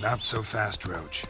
Not so fast, Roach.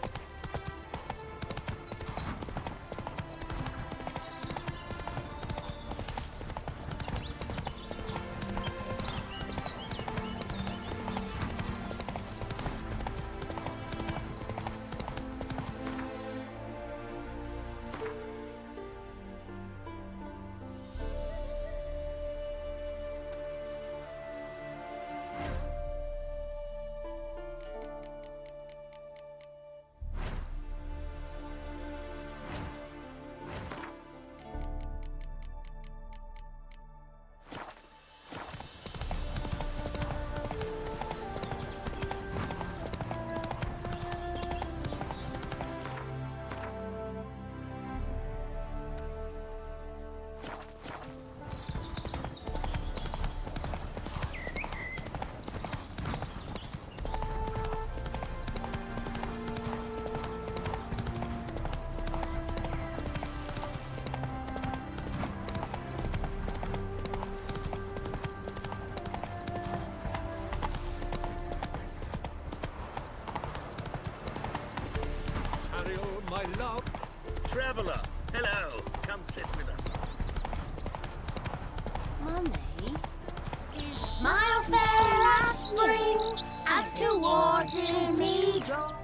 My love. Traveler, hello. Come sit with us. Mummy, his smile fell last spring as towards him he drove.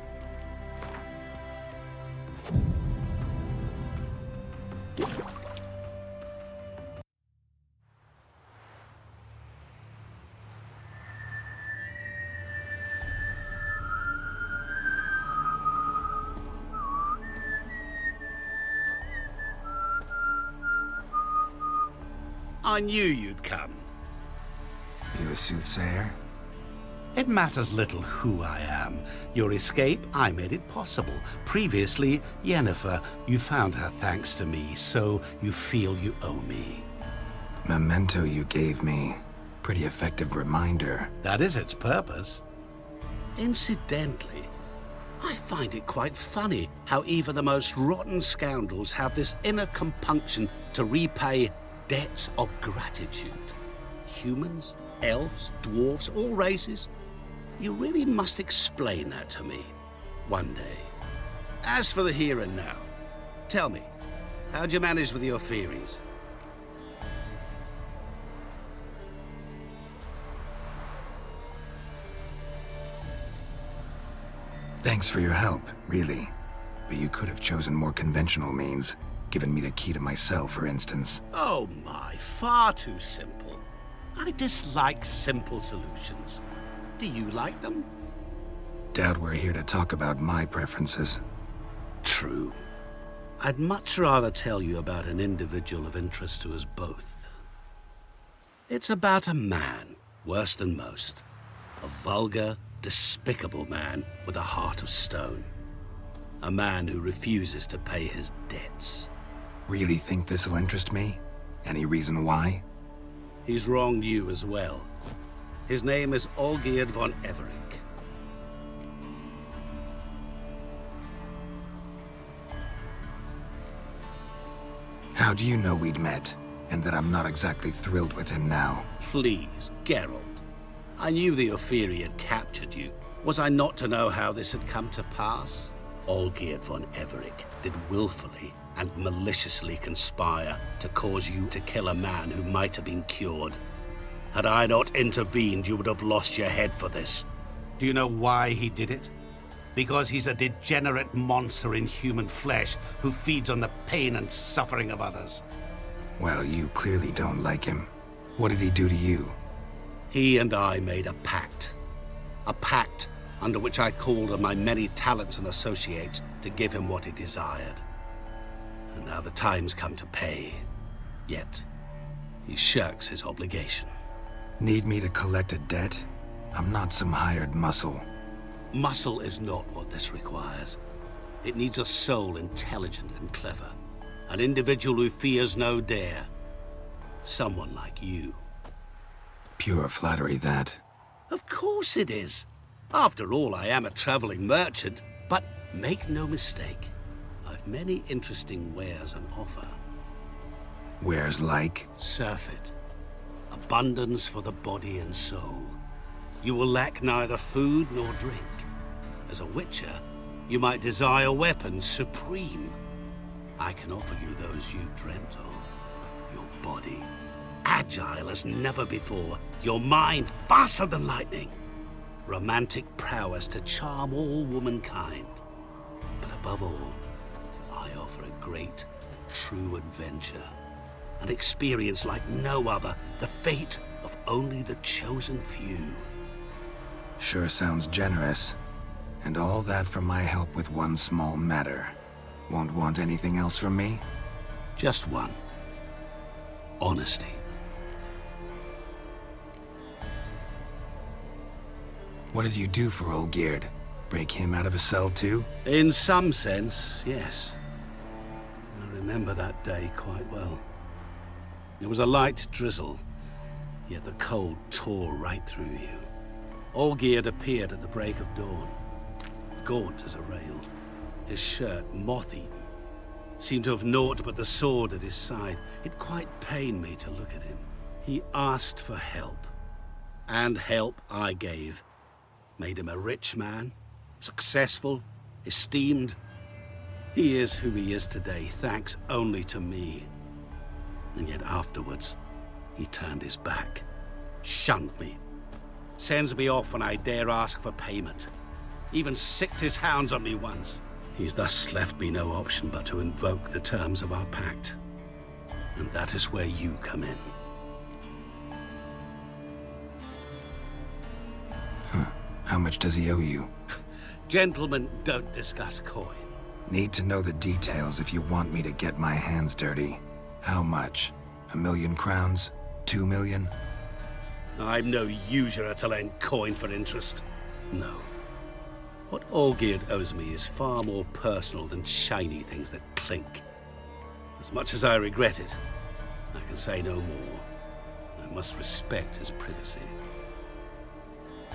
I knew you'd come. You a soothsayer? It matters little who I am. Your escape, I made it possible. Previously, Yennefer, you found her thanks to me, so you feel you owe me. Memento you gave me. Pretty effective reminder. That is its purpose. Incidentally, I find it quite funny how even the most rotten scoundrels have this inner compunction to repay debts of gratitude. Humans, elves, dwarves, all races. You really must explain that to me one day. As for the here and now, tell me, how'd you manage with your theories? Thanks for your help, really. But you could have chosen more conventional means. Given me the key to my cell, for instance. Oh my, far too simple. I dislike simple solutions. Do you like them? Doubt we're here to talk about my preferences. True. I'd much rather tell you about an individual of interest to us both. It's about a man, worse than most. A vulgar, despicable man with a heart of stone. A man who refuses to pay his debts. Really think this'll interest me? Any reason why? He's wronged you as well. His name is Olgierd von Everec. How do you know we'd met, and that I'm not exactly thrilled with him now? Please, Geralt. I knew the Ophiri had captured you. Was I not to know how this had come to pass? Olgierd von Everec did willfully and maliciously conspire to cause you to kill a man who might have been cured. Had I not intervened, you would have lost your head for this. Do you know why he did it? Because he's a degenerate monster in human flesh who feeds on the pain and suffering of others. Well, you clearly don't like him. What did he do to you? He and I made a pact. A pact under which I called on my many talents and associates to give him what he desired. And now the time's come to pay. Yet, he shirks his obligation. Need me to collect a debt? I'm not some hired muscle. Muscle is not what this requires. It needs a soul intelligent and clever. An individual who fears no dare. Someone like you. Pure flattery, that. Of course it is. After all, I am a traveling merchant. But make no mistake, I've many interesting wares on offer. Wares like? Surfeit. Abundance for the body and soul. You will lack neither food nor drink. As a witcher, you might desire weapons supreme. I can offer you those you dreamt of. Your body, agile as never before. Your mind, faster than lightning. Romantic prowess to charm all womankind. But above all, I offer a great and true adventure. An experience like no other, the fate of only the chosen few. Sure sounds generous. And all that for my help with one small matter. Won't want anything else from me? Just one. Honesty. What did you do for old Geard? Break him out of a cell too? In some sense, yes. I remember that day quite well. It was a light drizzle, yet the cold tore right through you. Olgierd appeared at the break of dawn, gaunt as a rail, his shirt moth-eaten. Seemed to have naught but the sword at his side. It quite pained me to look at him. He asked for help, and help I gave. Made him a rich man, successful, esteemed. He is who he is today, thanks only to me. And yet afterwards, he turned his back, shunned me, sends me off when I dare ask for payment. Even sicked his hounds on me once. He's thus left me no option but to invoke the terms of our pact. And that is where you come in. How much does he owe you? Gentlemen don't discuss coin. Need to know the details if you want me to get my hands dirty. How much? 1,000,000 crowns? 2 million? I'm no usurer to lend coin for interest. No. What Olgierd owes me is far more personal than shiny things that clink. As much as I regret it, I can say no more. I must respect his privacy.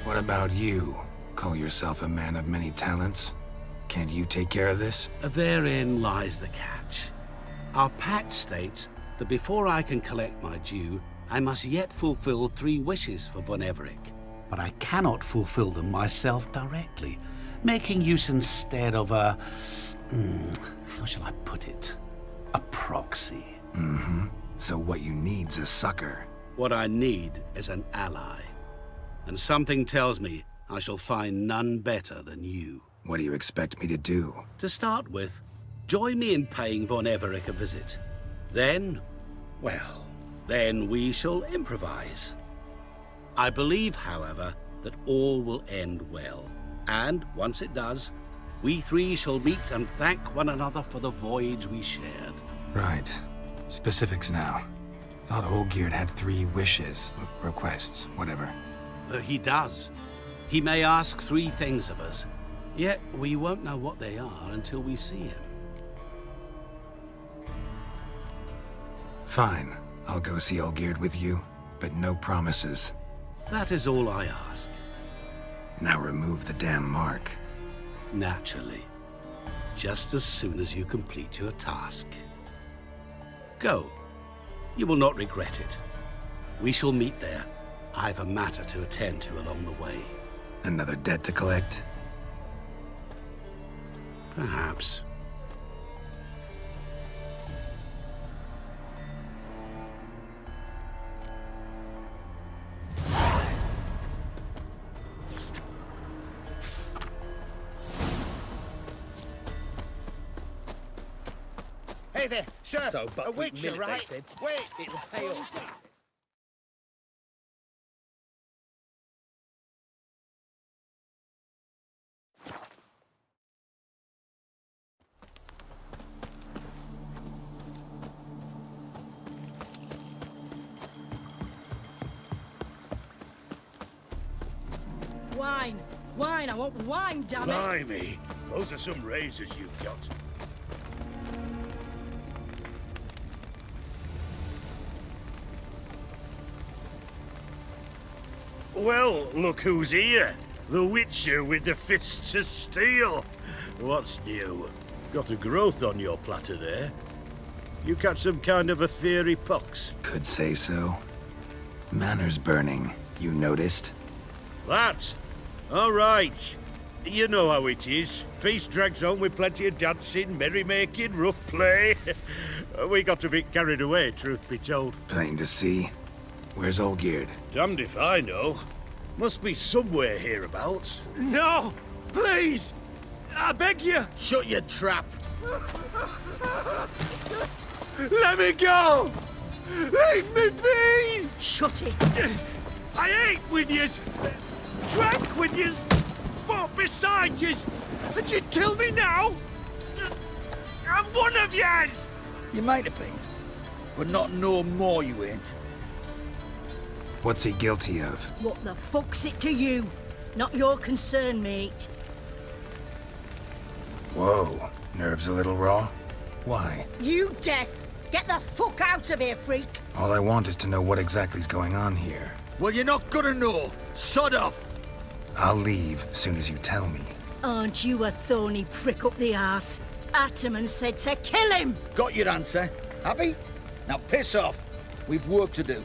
What about you? Call yourself a man of many talents? Can't you take care of this? Therein lies the catch. Our pact states that before I can collect my due, I must yet fulfill 3 wishes for Von Everec. But I cannot fulfill them myself directly, making use instead of a... how shall I put it? A proxy. So what you need's a sucker. What I need is an ally. And something tells me I shall find none better than you. What do you expect me to do? To start with, join me in paying Von Everec a visit. Then, well, then we shall improvise. I believe, however, that all will end well. And once it does, we 3 shall meet and thank one another for the voyage we shared. Right. Specifics now. Thought Olgierd had 3 wishes, requests, whatever. He does. He may ask 3 things of us, yet we won't know what they are until we see him. Fine. I'll go see Olgierd with you, but no promises. That is all I ask. Now remove the damn mark. Naturally. Just as soon as you complete your task. Go. You will not regret it. We shall meet there. I've a matter to attend to along the way. Another debt to collect? Perhaps. Hey there, sir. So, A Buckwheat witcher, Millet, they right? said. Wait. It'll pay off. Wine! Wine! I want wine, damn it! Blimey, those are some razors you've got. Well, look who's here. The Witcher with the fists of steel. What's new? Got a growth on your platter there. You catch some kind of a fiery pox? Could say so. Manners burning, you noticed? That? All right. You know how it is. Feast drags on with plenty of dancing, merrymaking, rough play. We got a bit carried away, truth be told. Plain to see. Where's Olgierd? Damned if I know. Must be somewhere hereabouts. No! Please! I beg you! Shut your trap. Let me go! Leave me be! Shut it. I ate with yous, drank with yous, fought beside yous, and you kill me now? I'm one of yous! You might have been, but not no more you ain't. What's he guilty of? What the fuck's it to you? Not your concern, mate. Whoa, nerves a little raw? Why? You deaf! Get the fuck out of here, freak! All I want is to know what exactly's going on here. Well, you're not gonna know. Sod off. I'll leave soon as you tell me. Aren't you a thorny prick up the arse? Ataman said to kill him! Got your answer. Happy? Now piss off. We've work to do.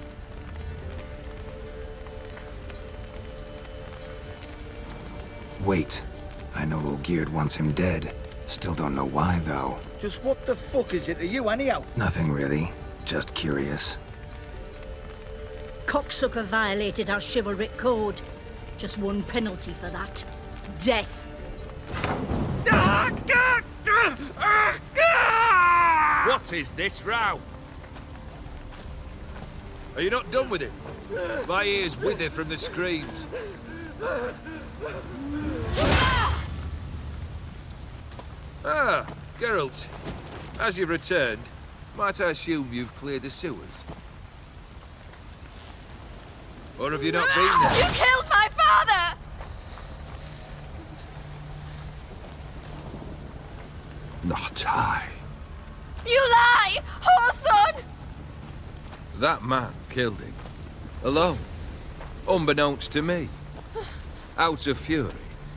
Wait. I know Olgierd wants him dead. Still don't know why, though. Just what the fuck is it to you, anyhow? Nothing really. Just curious. Cocksucker violated our chivalric code. Just one penalty for that. Death. What is this row? Are you not done with it? My ears wither from the screams. Ah, Geralt. As you've returned, might I assume you've cleared the sewers? Or have you not been there? You killed my father! Not I. You lie! Whoreson! That man killed him. Alone. Unbeknownst to me. Out of fury,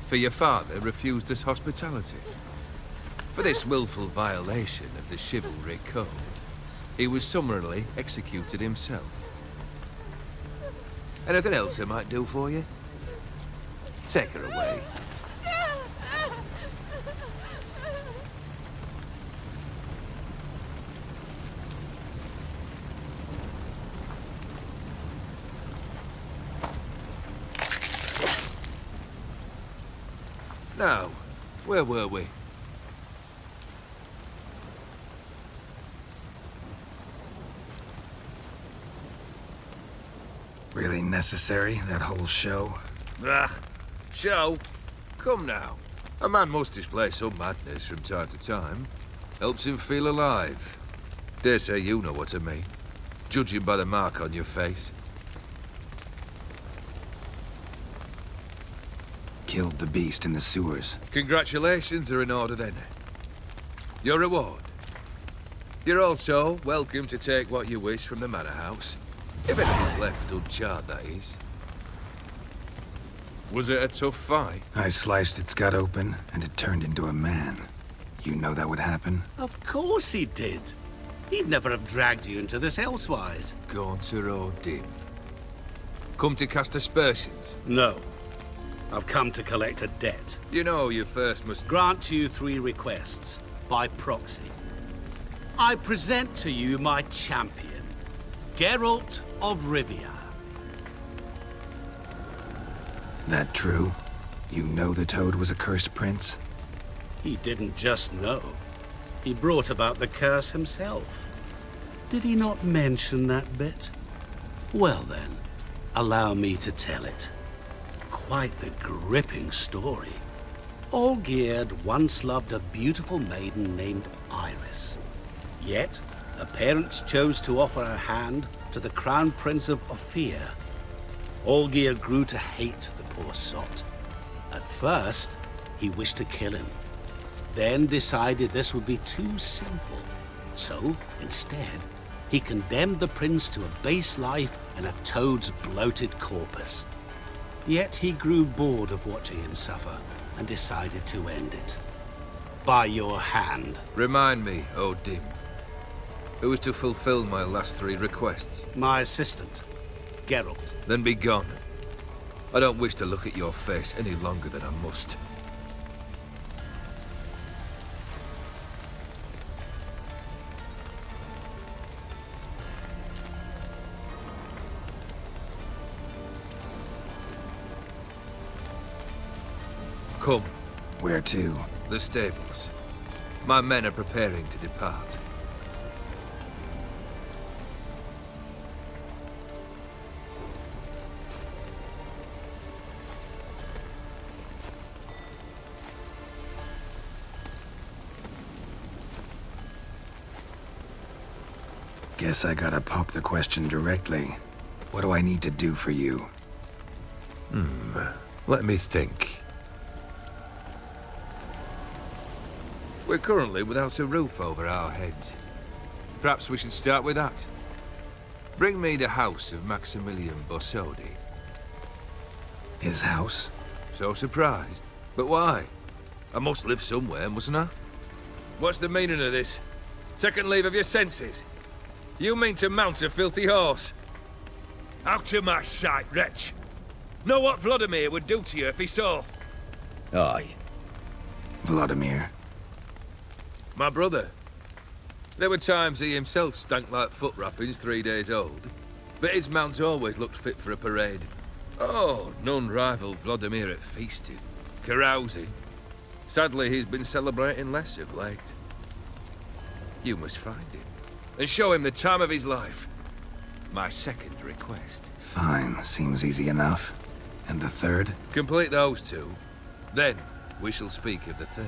for your father refused us hospitality. For this willful violation of the chivalry code, he was summarily executed himself. Anything else I might do for you? Take her away. Now, where were we? Really necessary, that whole show? Ah, show? Come now. A man must display some madness from time to time. Helps him feel alive. Dare say you know what I mean. Judging by the mark on your face. Killed the beast in the sewers. Congratulations are in order then. Your reward. You're also welcome to take what you wish from the manor house. If anything's left uncharred, that is. Was it a tough fight? I sliced its gut open, and it turned into a man. You know that would happen? Of course he did. He'd never have dragged you into this elsewise. Gaunter or dim? Come to cast aspersions? No. I've come to collect a debt. You know you first must... Grant you 3 requests, by proxy. I present to you my champion, Geralt of Rivia. That true? You know the Toad was a cursed prince? He didn't just know. He brought about the curse himself. Did he not mention that bit? Well then, allow me to tell it. Quite the gripping story. Olgierd once loved a beautiful maiden named Iris. Yet, her parents chose to offer her hand to the Crown Prince of Ophir. Olgierd grew to hate the poor sot. At first, he wished to kill him. Then decided this would be too simple. So, instead, he condemned the prince to a base life in a toad's bloated corpus. Yet he grew bored of watching him suffer and decided to end it. By your hand. Remind me, oh dim. Who was to fulfill my last 3 requests? My assistant, Geralt. Then be gone. I don't wish to look at your face any longer than I must. Come, Where to? the stables. My men are preparing to depart. Guess I gotta pop the question directly. What do I need to do for you? Let me think. We're currently without a roof over our heads. Perhaps we should start with that. Bring me the house of Maximilian Borsodi. His house? So surprised. But why? I must live somewhere, mustn't I? What's the meaning of this? Second leave of your senses? You mean to mount a filthy horse? Out of my sight, wretch! Know what Vladimir would do to you if he saw? Aye. Vladimir. My brother. There were times he himself stank like foot wrappings 3 days old, but his mount always looked fit for a parade. Oh, none rival Vladimir at feasting, carousing. Sadly, he's been celebrating less of late. You must find him, and show him the time of his life. My second request. Fine, seems easy enough. And the third? Complete those two, then we shall speak of the third.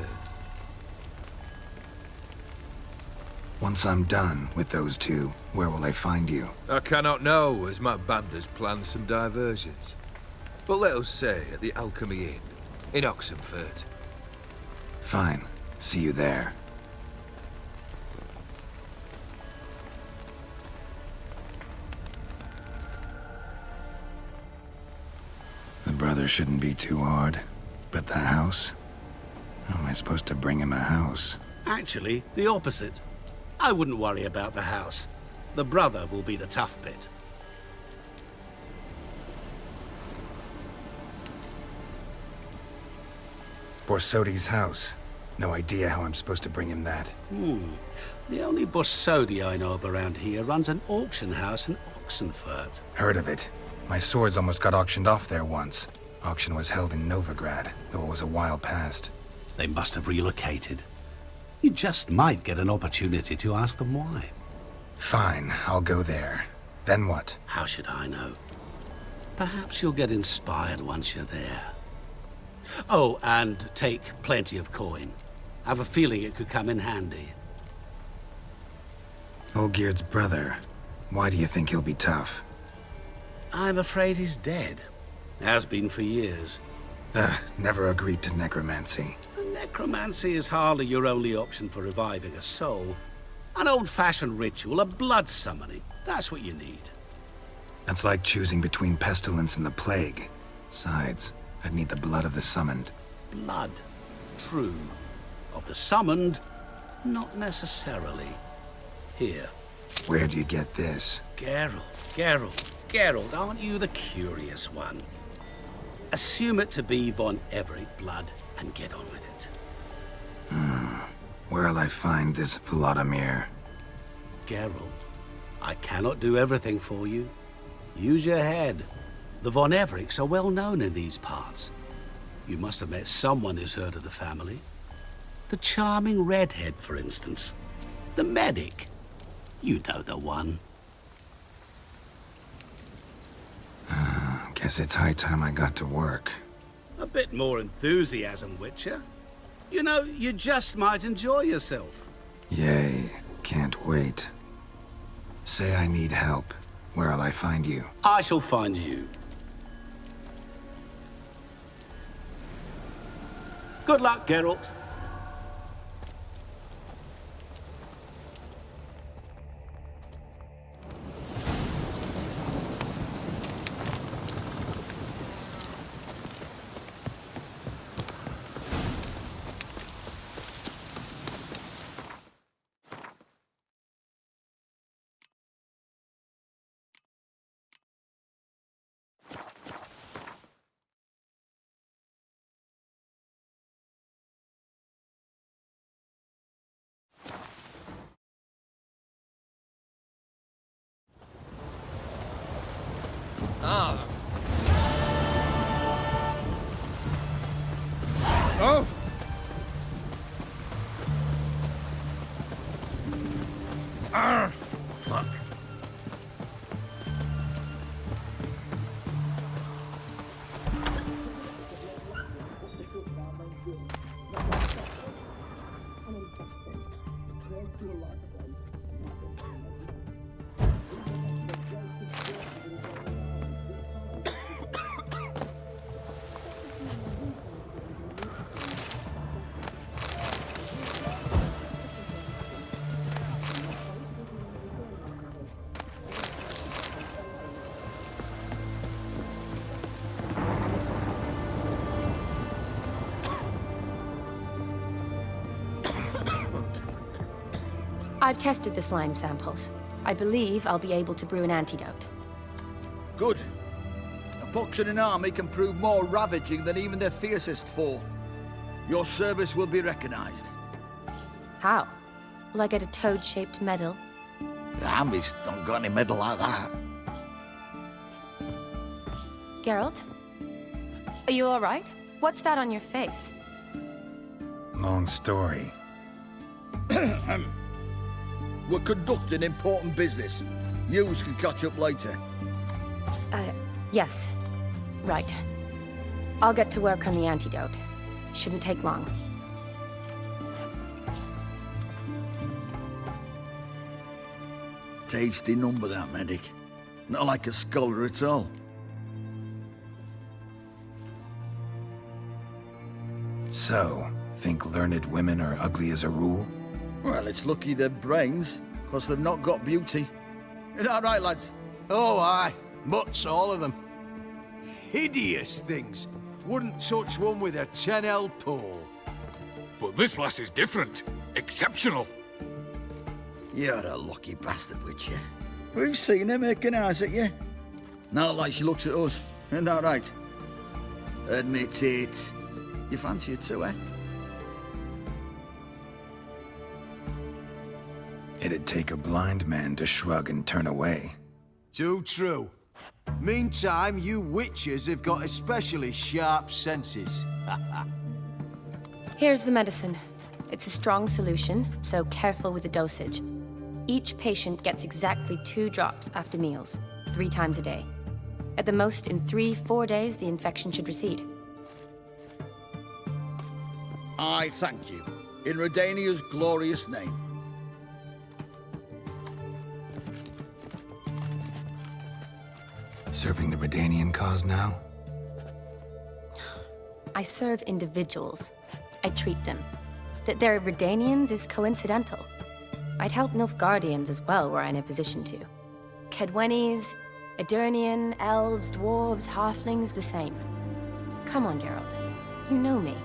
Once I'm done with those two, where will I find you? I cannot know, as my band has planned some diversions. But let us say at the Alchemy Inn, in Oxenfurt. Fine. See you there. The brother shouldn't be too hard. But the house? How am I supposed to bring him a house? Actually, the opposite. I wouldn't worry about the house. The brother will be the tough bit. Borsodi's house. No idea how I'm supposed to bring him that. The only Borsodi I know of around here runs an auction house in Oxenfurt. Heard of it. My swords almost got auctioned off there once. Auction was held in Novigrad, though it was a while past. They must have relocated. You just might get an opportunity to ask them why. Fine, I'll go there. Then what? How should I know? Perhaps you'll get inspired once you're there. Oh, and take plenty of coin. I have a feeling it could come in handy. Olgierd's brother. Why do you think he'll be tough? I'm afraid he's dead. Has been for years. Never agreed to necromancy. Necromancy is hardly your only option for reviving a soul. An old-fashioned ritual, a blood summoning. That's what you need. That's like choosing between pestilence and the plague. Besides, I'd need the blood of the summoned. Blood. True. Of the summoned, not necessarily. Here. Where do you get this? Geralt, aren't you the curious one? Assume it to be von Everett blood and get on with it. Where'll I find this Vladimir? Geralt, I cannot do everything for you. Use your head. The von Evericks are well known in these parts. You must have met someone who's heard of the family. The charming redhead, for instance. The medic. You know the one. Guess it's high time I got to work. A bit more enthusiasm, Witcher. You know, you just might enjoy yourself. Yay, can't wait. Say I need help. Where'll I find you? I shall find you. Good luck, Geralt. Oh! Arr! Fuck. I've tested the slime samples. I believe I'll be able to brew an antidote. Good. A pox in an army can prove more ravaging than even their fiercest foe. Your service will be recognized. How? Will I get a toad-shaped medal? The army's not got any medal like that. Geralt? Are you alright? What's that on your face? Long story. We're conducting important business. Yous can catch up later. Yes. Right. I'll get to work on the antidote. Shouldn't take long. Tasty number, that medic. Not like a scholar at all. So, think learned women are ugly as a rule? Well, it's lucky they've brains, because they've not got beauty. Is that right, lads? Oh, aye. Mutts, all of them. Hideous things. Wouldn't touch one with a 10L pole. But this lass is different. Exceptional. You're a lucky bastard, Witcher. We've seen her making eyes at you. Not like she looks at us. Isn't that right? Admit it. You fancy it too, eh? It'd take a blind man to shrug and turn away. Too true. Meantime, you witches have got especially sharp senses. Here's the medicine. It's a strong solution, so careful with the dosage. Each patient gets exactly 2 drops after meals, 3 times a day. At the most, in 3-4 days, the infection should recede. I thank you. In Redania's glorious name. Serving the Redanian cause now? I serve individuals. I treat them. That they're Redanians is coincidental. I'd help Nilfgaardians as well were I in a position to. Kedwenis, Edirnian, elves, dwarves, halflings, the same. Come on, Geralt. You know me.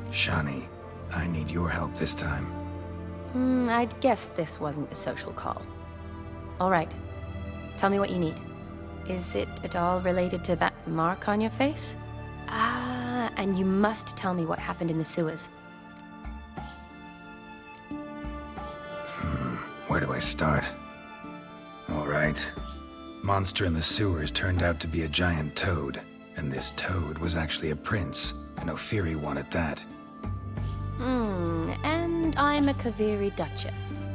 Shani, I need your help this time. I'd guess this wasn't a social call. All right. Tell me what you need. Is it at all related to that mark on your face? Ah, and you must tell me what happened in the sewers. Where do I start? All right. Monster in the sewers turned out to be a giant toad, and this toad was actually a prince, an Ophiri one at that. And I'm a Kaviri duchess.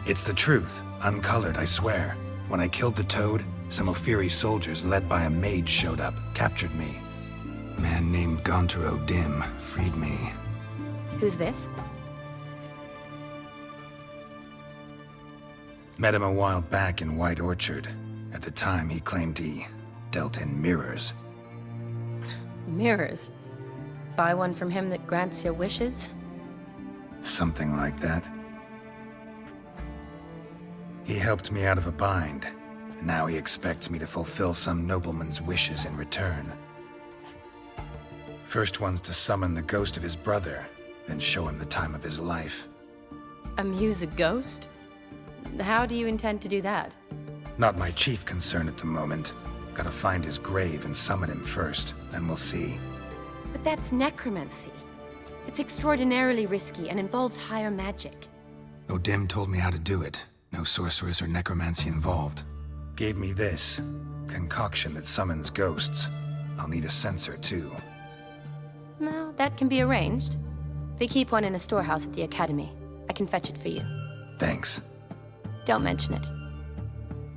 It's the truth, uncolored, I swear. When I killed the toad, some Ophiri soldiers led by a mage showed up, captured me. A man named Gontaro Dim freed me. Who's this? Met him a while back in White Orchard. At the time, he claimed he dealt in mirrors. Mirrors. Buy one from him that grants your wishes? Something like that. He helped me out of a bind, and now he expects me to fulfill some nobleman's wishes in return. First one's to summon the ghost of his brother, then show him the time of his life. Amuse a ghost? How do you intend to do that? Not my chief concern at the moment. Gotta find his grave and summon him first, then we'll see. But that's necromancy. It's extraordinarily risky and involves higher magic. Odim told me how to do it. No sorceress or necromancy involved. Gave me this concoction that summons ghosts. I'll need a sensor, too. Well, that can be arranged. They keep one in a storehouse at the academy. I can fetch it for you. Thanks. Don't mention it.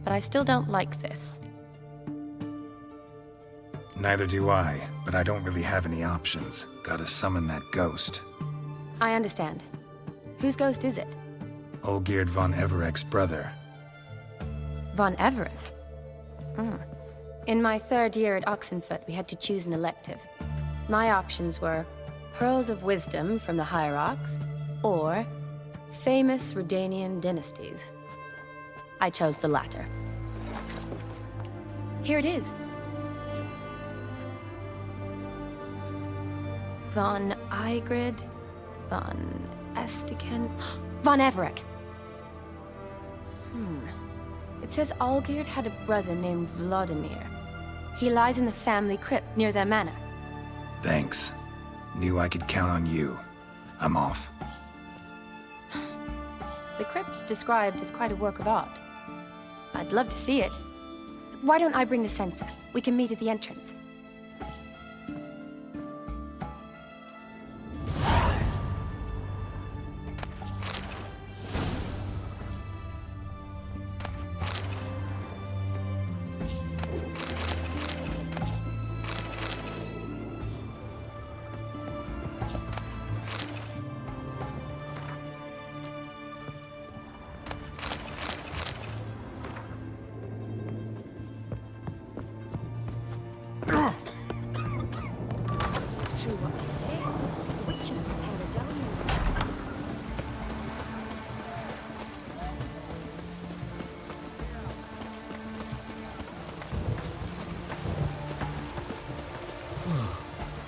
But I still don't like this. Neither do I, but I don't really have any options. Gotta summon that ghost. I understand. Whose ghost is it? Olgierd von Everek's brother. Von Everett? In my 3rd year at Oxenfoot, we had to choose an elective. My options were Pearls of Wisdom from the Hierarchs, or Famous Redanian Dynasties. I chose the latter. Here it is. Von Igrid, von Estiken, von Everek. It says Olgierd had a brother named Vladimir. He lies in the family crypt near their manor. Thanks. Knew I could count on you. I'm off. The crypt's described as quite a work of art. I'd love to see it. Why don't I bring the sensor? We can meet at the entrance. It's true what they say. Witches prepare a deluge.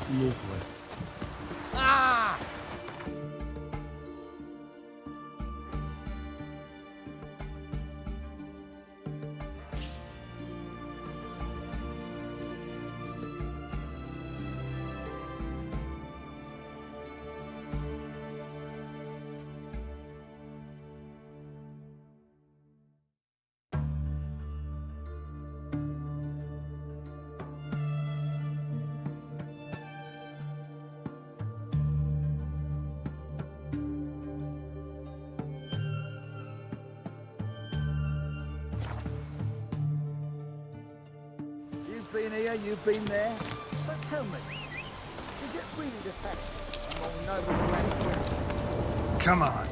Lovely. You've been here, you've been there. So tell me, is it really the fashion among noble grand princes? Come on.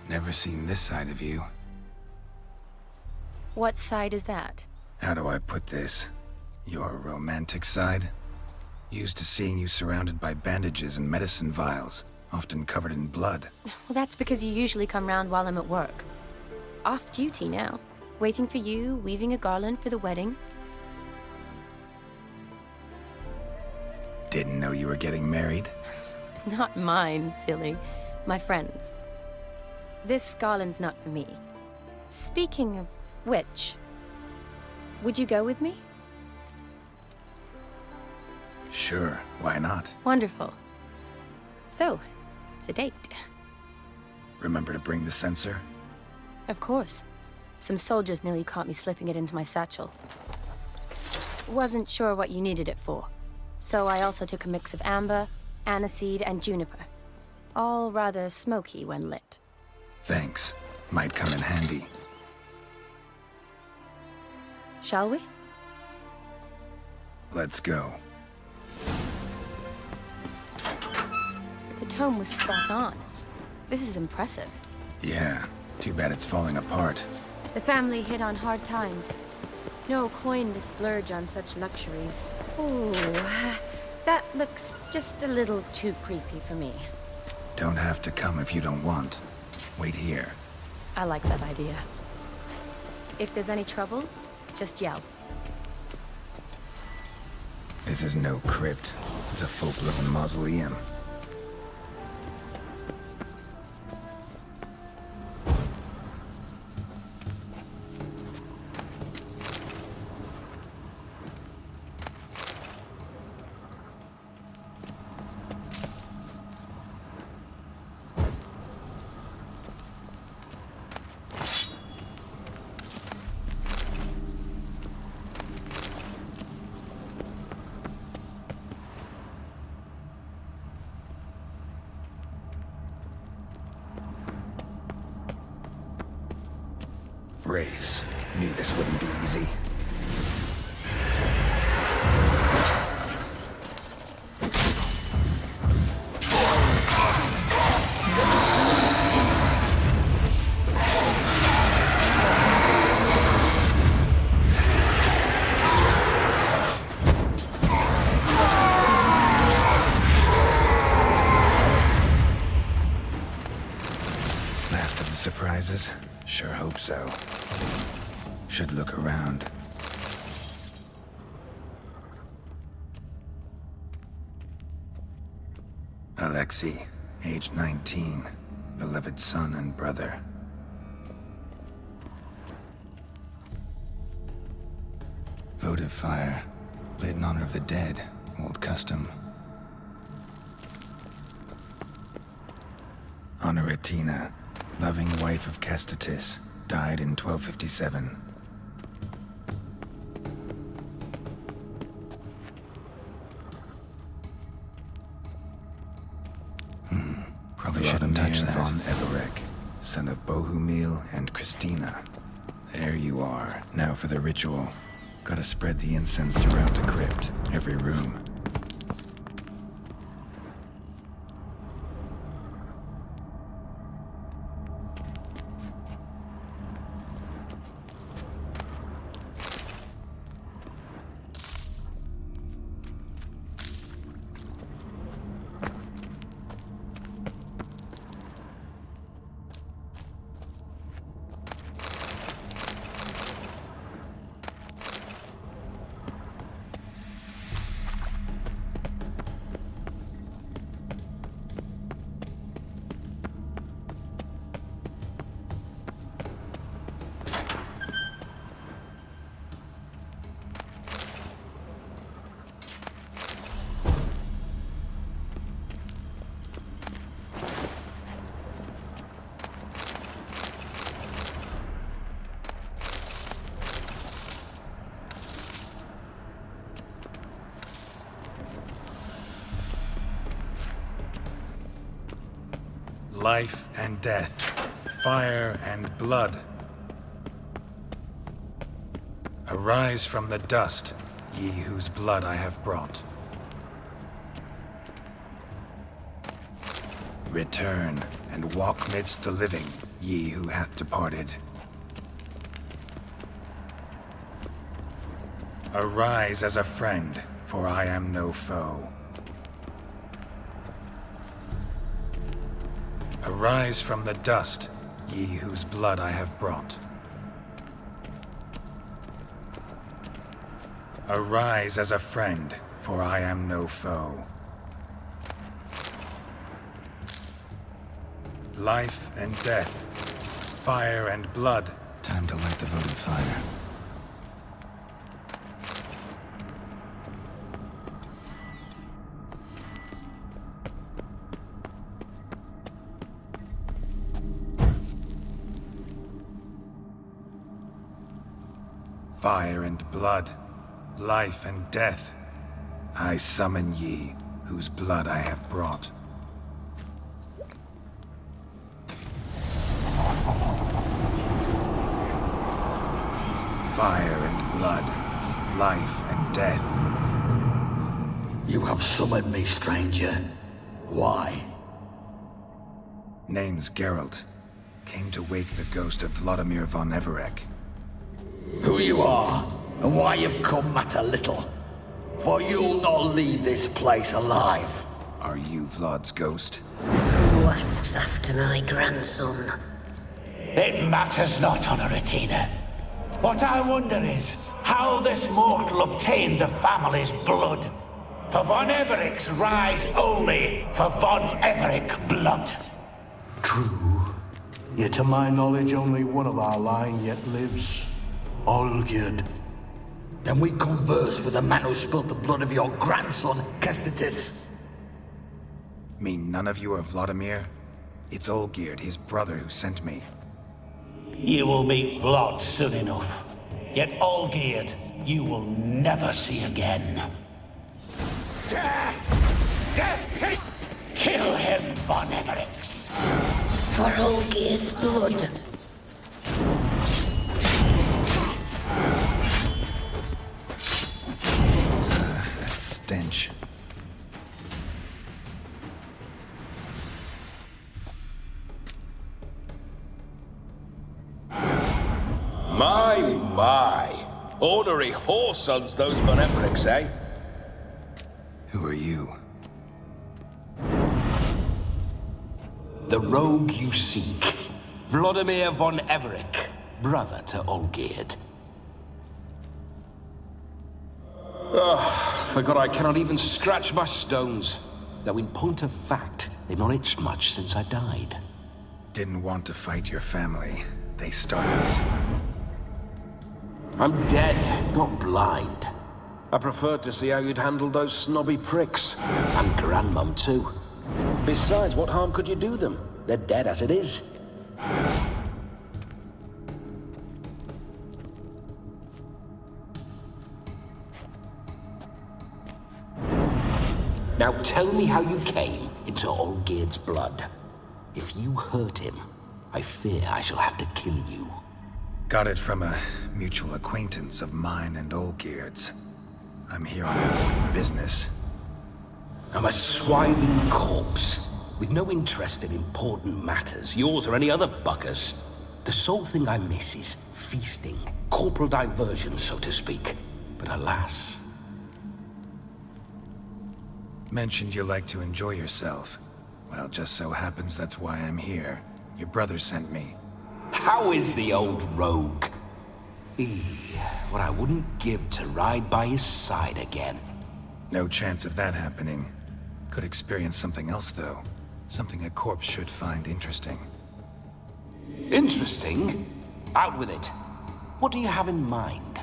Never seen this side of you. What side is that? How do I put this? Your romantic side? Used to seeing you surrounded by bandages and medicine vials, often covered in blood. Well, that's because you usually come round while I'm at work. Off duty now. Waiting for you, weaving a garland for the wedding. Didn't know you were getting married? Not mine, silly. My friend's. This garland's not for me. Speaking of which, would you go with me? Sure, why not? Wonderful. So, it's a date. Remember to bring the sensor? Of course. Some soldiers nearly caught me slipping it into my satchel. Wasn't sure what you needed it for, so I also took a mix of amber, aniseed, and juniper. All rather smoky when lit. Thanks. Might come in handy. Shall we? Let's go. The tome was spot on. This is impressive. Yeah, too bad it's falling apart. The family hit on hard times. No coin to splurge on such luxuries. Ooh, that looks just a little too creepy for me. Don't have to come if you don't want. Wait here. I like that idea. If there's any trouble, just yell. This is no crypt. It's a full-blown mausoleum. Wraiths. Knew this wouldn't be easy. Last of the surprises? Sure hope so. Should look around. Alexei, age 19, beloved son and brother. Votive fire, lit in honor of the dead, old custom. Honoratina, loving wife of Kestatis, died in 1257. Probably shouldn't touch that. Von Everek, son of Bohumil and Christina. There you are. Now for the ritual. Gotta spread the incense throughout the crypt, every room. Life and death, fire and blood. Arise from the dust, ye whose blood I have brought. Return and walk midst the living, ye who hath departed. Arise as a friend, for I am no foe. Arise from the dust, ye whose blood I have brought. Arise as a friend, for I am no foe. Life and death, fire and blood. Time to light the votive fire. Fire and blood, life and death. I summon ye, whose blood I have brought. Fire and blood, life and death. You have summoned me, stranger. Why? Name's Geralt. Came to wake the ghost of Vladimir von Everec. Who you are, and why you've come matter little. For you'll not leave this place alive. Are you Vlad's ghost? Who asks after my grandson? It matters not, Honoratina. What I wonder is how this mortal obtained the family's blood. For von Everec's rise only for von Everec blood. True. Yet to my knowledge, only one of our line yet lives. Olgierd. Then we converse with the man who spilt the blood of your grandson, Kestitis. Mean none of you are Vladimir? It's Olgierd, his brother, who sent me. You will meet Vlad soon enough. Yet Olgierd, you will never see again. Death! Death! Kill him, von Everec! For Olgierd's blood. That stench. My. Ornery whoresons those von Everecs, eh? Who are you? The rogue you seek. Vladimir von Everec, brother to Olgierd. Forgot I cannot even scratch my stones. Though in point of fact, they've not itched much since I died. Didn't want to fight your family. They started it. I'm dead, not blind. I preferred to see how you'd handled those snobby pricks. And Grandmum, too. Besides, what harm could you do them? They're dead as it is. Now tell me how you came into Olgierd's blood. If you hurt him, I fear I shall have to kill you. Got it from a mutual acquaintance of mine and Olgierd's. I'm here on important business. I'm a swiving corpse, with no interest in important matters, yours or any other buggers. The sole thing I miss is feasting, corporal diversion, so to speak. But alas... Mentioned you like to enjoy yourself. Well, just so happens that's why I'm here. Your brother sent me. How is the old rogue? What I wouldn't give to ride by his side again. No chance of that happening. Could experience something else, though. Something a corpse should find interesting. Interesting? Out with it. What do you have in mind?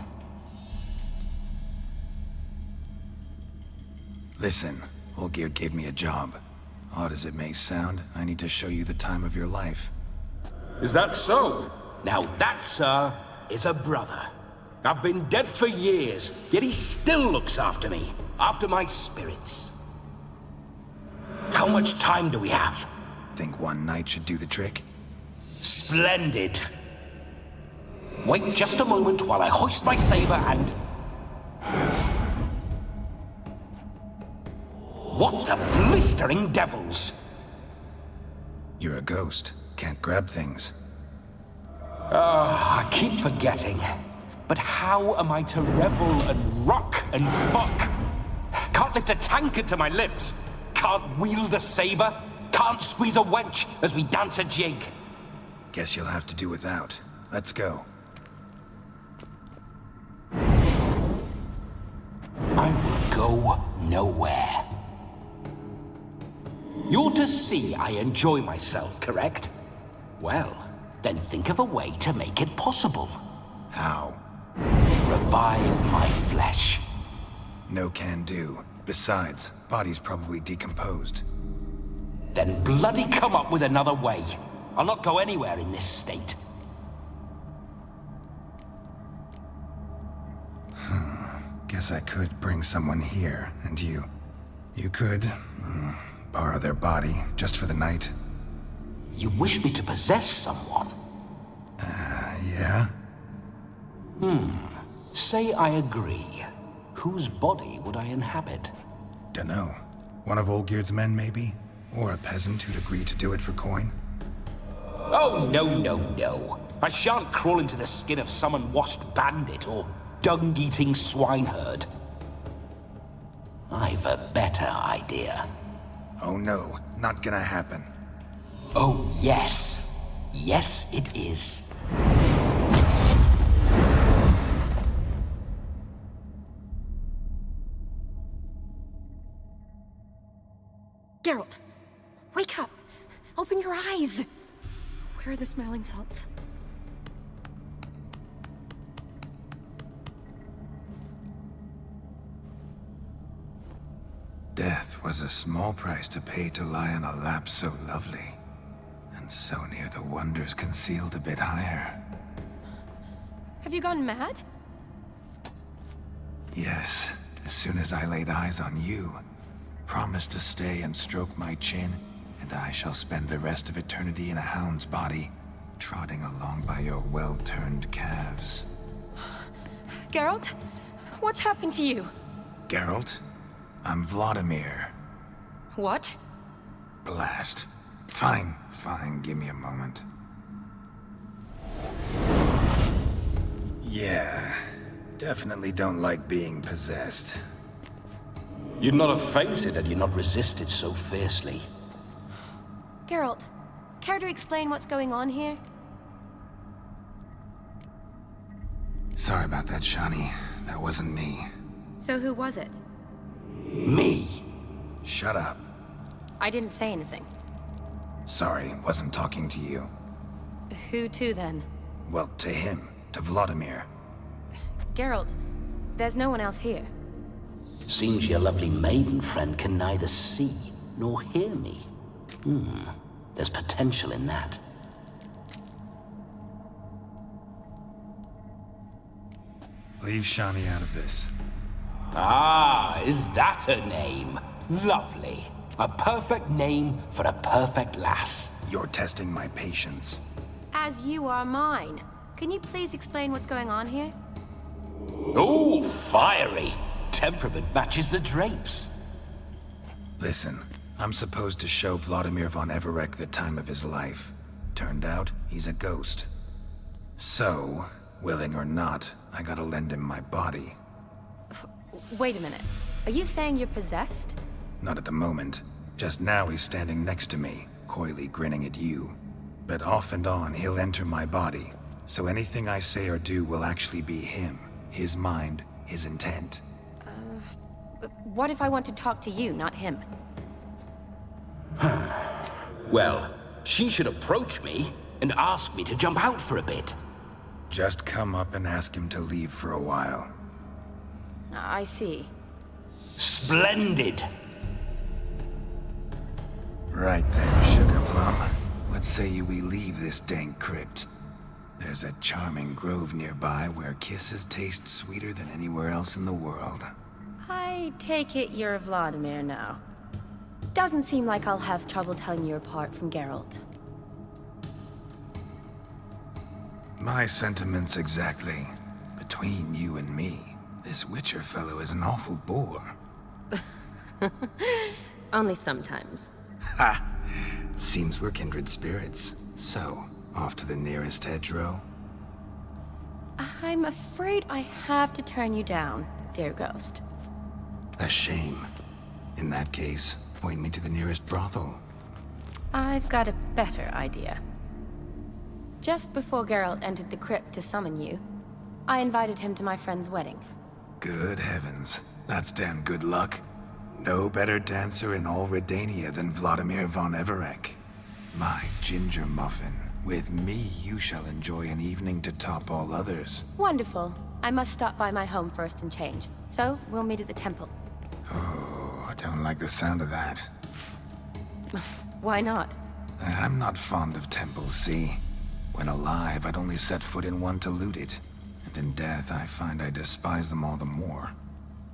Listen, Olgierd gave me a job. Odd as it may sound, I need to show you the time of your life. Is that so? Now that, sir, is a brother. I've been dead for years, yet he still looks after me, after my spirits. How much time do we have? Think one night should do the trick? Splendid. Wait just a moment while I hoist my saber and... What the blistering devils! You're a ghost. Can't grab things. I keep forgetting. But how am I to revel and rock and fuck? Can't lift a tankard to my lips. Can't wield a saber. Can't squeeze a wench as we dance a jig. Guess you'll have to do without. Let's go. I will go nowhere. You're to see I enjoy myself, correct? Well, then think of a way to make it possible. How? Revive my flesh. No can do. Besides, body's probably decomposed. Then bloody come up with another way. I'll not go anywhere in this state. guess I could bring someone here, and you could borrow their body just for the night. You wish me to possess someone? Yeah? Say I agree. Whose body would I inhabit? Dunno. One of Olgierd's men, maybe? Or a peasant who'd agree to do it for coin? Oh, no. I shan't crawl into the skin of some unwashed bandit or dung-eating swineherd. I've a better idea. Oh no, not gonna happen. Oh, yes. Yes, it is. Geralt, wake up! Open your eyes! Where are the smelling salts? Death was a small price to pay to lie on a lap so lovely, and so near the wonders concealed a bit higher. Have you gone mad? Yes, as soon as I laid eyes on you, promised to stay and stroke my chin, and I shall spend the rest of eternity in a hound's body, trotting along by your well-turned calves. Geralt, what's happened to you? Geralt, I'm Vladimir. What? Blast. Fine, give me a moment. Yeah, definitely don't like being possessed. You'd not have fainted had you not resisted so fiercely. Geralt, care to explain what's going on here? Sorry about that, Shani. That wasn't me. So who was it? Me? Shut up. I didn't say anything. Sorry, wasn't talking to you. Who to then? Well, to him. To Vladimir. Geralt, there's no one else here. Seems your lovely maiden friend can neither see nor hear me. There's potential in that. Leave Shani out of this. Ah, is that her name? Lovely. A perfect name for a perfect lass. You're testing my patience. As you are mine. Can you please explain what's going on here? Oh, fiery. Temperament matches the drapes. Listen, I'm supposed to show Vladimir von Everec the time of his life. Turned out, he's a ghost. So, willing or not, I gotta lend him my body. Wait a minute. Are you saying you're possessed? Not at the moment. Just now he's standing next to me, coyly grinning at you. But off and on, he'll enter my body. So anything I say or do will actually be him. His mind, his intent. What if I want to talk to you, not him? Well, she should approach me and ask me to jump out for a bit. Just come up and ask him to leave for a while. I see. Splendid! Right then, Sugar Plum. What say you we leave this dank crypt? There's a charming grove nearby where kisses taste sweeter than anywhere else in the world. I take it you're Vladimir now. Doesn't seem like I'll have trouble telling you apart from Geralt. My sentiments exactly. Between you and me, this Witcher fellow is an awful bore. Only sometimes. Ha! Seems we're kindred spirits. So, off to the nearest hedgerow? I'm afraid I have to turn you down, dear ghost. A shame. In that case, point me to the nearest brothel. I've got a better idea. Just before Geralt entered the crypt to summon you, I invited him to my friend's wedding. Good heavens. That's damn good luck. No better dancer in all Redania than Vladimir von Everec. My ginger muffin. With me, you shall enjoy an evening to top all others. Wonderful. I must stop by my home first and change. So, we'll meet at the temple. Oh, I don't like the sound of that. Why not? I'm not fond of temples, see? When alive, I'd only set foot in one to loot it. And in death, I find I despise them all the more.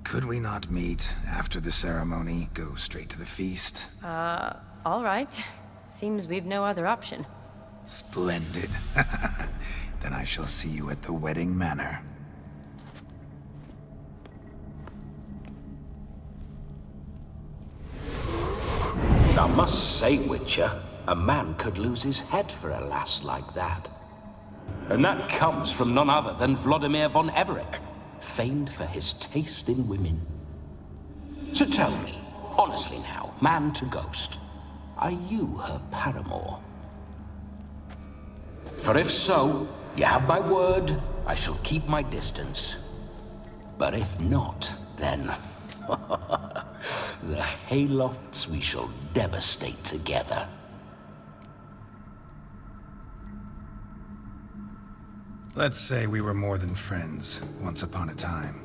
Could we not meet after the ceremony? Go straight to the feast? All right. Seems we've no other option. Splendid. Then I shall see you at the wedding manor. I must say, Witcher, a man could lose his head for a lass like that. And that comes from none other than Vladimir von Everec, famed for his taste in women. So tell me, honestly now, man to ghost, are you her paramour? For if so, you have my word, I shall keep my distance. But if not, then... the haylofts we shall devastate together. Let's say we were more than friends, once upon a time.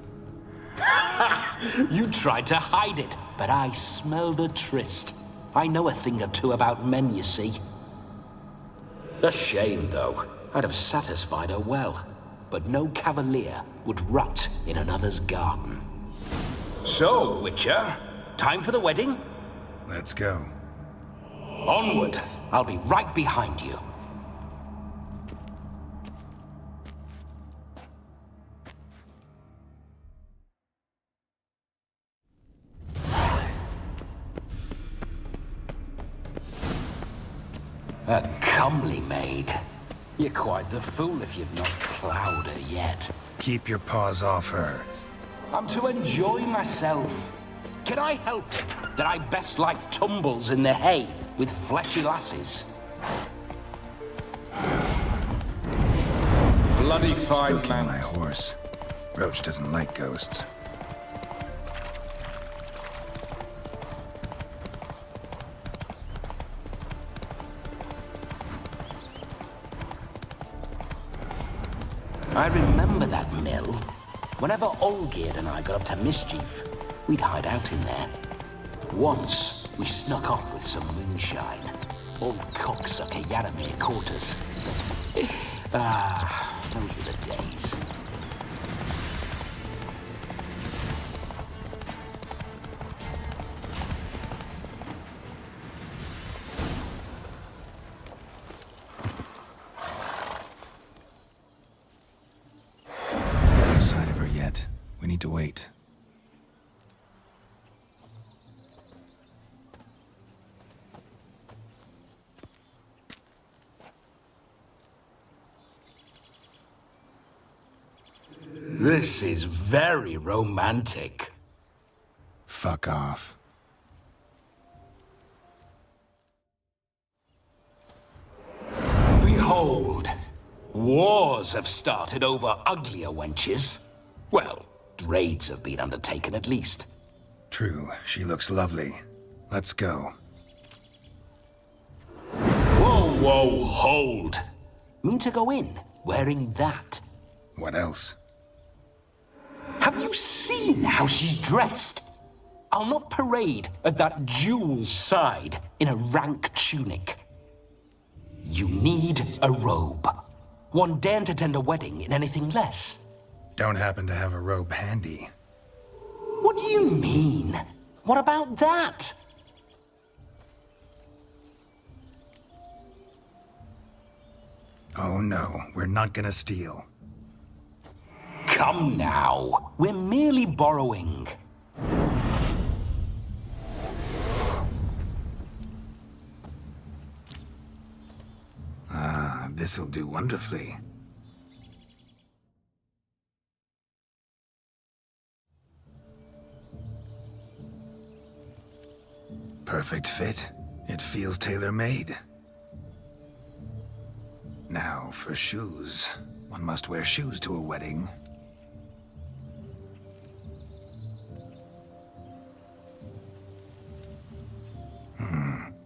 You tried to hide it, but I smelled a tryst. I know a thing or two about men, you see. A shame, though. I'd have satisfied her well. But no cavalier would rot in another's garden. So, Witcher, time for the wedding? Let's go. Onward. I'll be right behind you. A comely maid. You're quite the fool if you've not ploughed her yet. Keep your paws off her. I'm to enjoy myself. Can I help it that I best like tumbles in the hay with fleshy lasses? Bloody fine Spooking my horse. Roach doesn't like ghosts. I remember that mill. Whenever Olgierd and I got up to mischief, we'd hide out in there. Once, we snuck off with some moonshine. Old cocksucker Yaramir caught us. Those were the days. No sign of her yet. We need to wait. This is very romantic. Fuck off. Behold, wars have started over uglier wenches. Well, raids have been undertaken at least. True, she looks lovely. Let's go. Whoa, hold. Mean to go in, wearing that? What else? Have you seen how she's dressed? I'll not parade at that jewel's side in a rank tunic. You need a robe. One daren't attend a wedding in anything less. Don't happen to have a robe handy. What do you mean? What about that? Oh no, we're not gonna steal. Come now, we're merely borrowing. This'll do wonderfully. Perfect fit. It feels tailor-made. Now, for shoes. One must wear shoes to a wedding.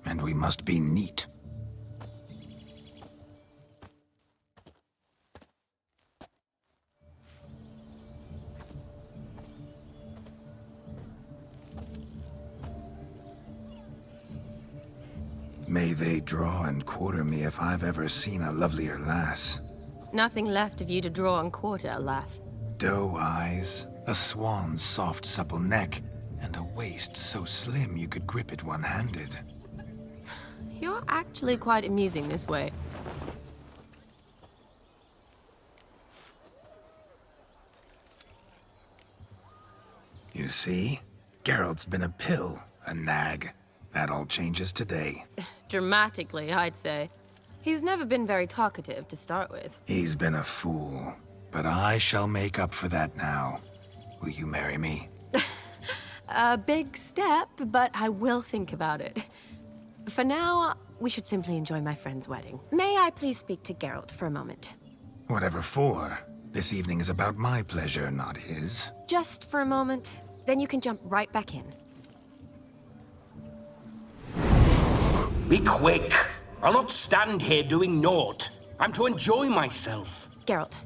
And we must be neat. May they draw and quarter me if I've ever seen a lovelier lass. Nothing left of you to draw and quarter, alas. Doe eyes, A swan's soft, supple neck, and a waist so slim you could grip it one-handed. You're actually quite amusing this way. You see? Geralt's been a pill, a nag. That all changes today. Dramatically, I'd say. He's never been very talkative to start with. He's been a fool, but I shall make up for that now. Will you marry me? A big step, but I will think about it. For now, we should simply enjoy my friend's wedding. May I please speak to Geralt for a moment? Whatever for. This evening is about my pleasure, not his. Just for a moment, then you can jump right back in. Be quick! I'll not stand here doing naught. I'm to enjoy myself. Geralt,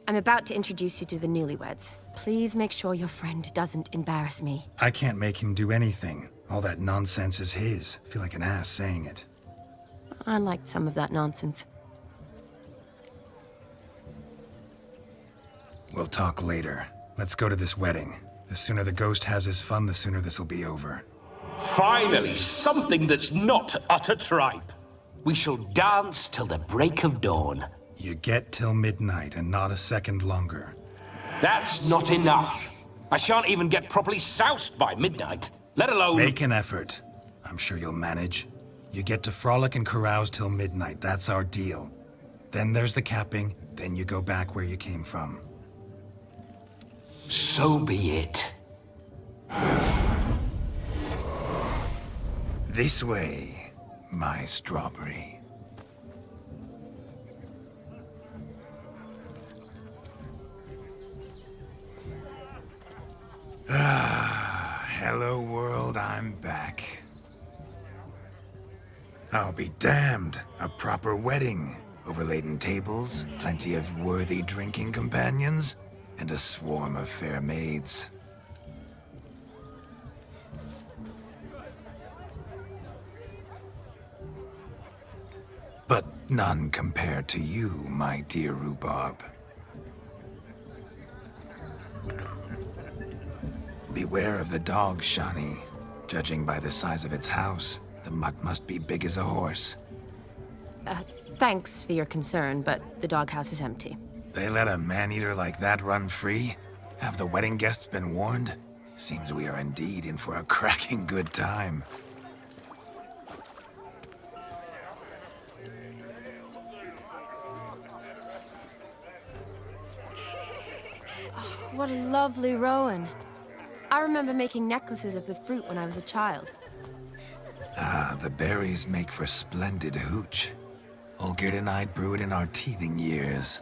I'm about to introduce you to the newlyweds. Please make sure your friend doesn't embarrass me. I can't make him do anything. All that nonsense is his. I feel like an ass saying it. I liked some of that nonsense. We'll talk later. Let's go to this wedding. The sooner the ghost has his fun, the sooner this'll be over. Finally, something that's not utter tripe. We shall dance till the break of dawn. You get till midnight and not a second longer. That's not enough. I shan't even get properly soused by midnight, let alone... Make an effort. I'm sure you'll manage. You get to frolic and carouse till midnight. That's our deal. Then there's the capping, then you go back where you came from. So be it. This way, my strawberry. Hello world, I'm back. I'll be damned. A proper wedding. Overladen tables, plenty of worthy drinking companions, and a swarm of fair maids. But none compared to you, my dear rhubarb. Beware of the dog, Shani. Judging by the size of its house, the mutt must be big as a horse. Thanks for your concern, but the doghouse is empty. They let a man-eater like that run free? Have the wedding guests been warned? Seems we are indeed in for a cracking good time. Oh, what a lovely rowan. I remember making necklaces of the fruit when I was a child. Ah, the berries make for splendid hooch. Olgerd and I brewed in our teething years.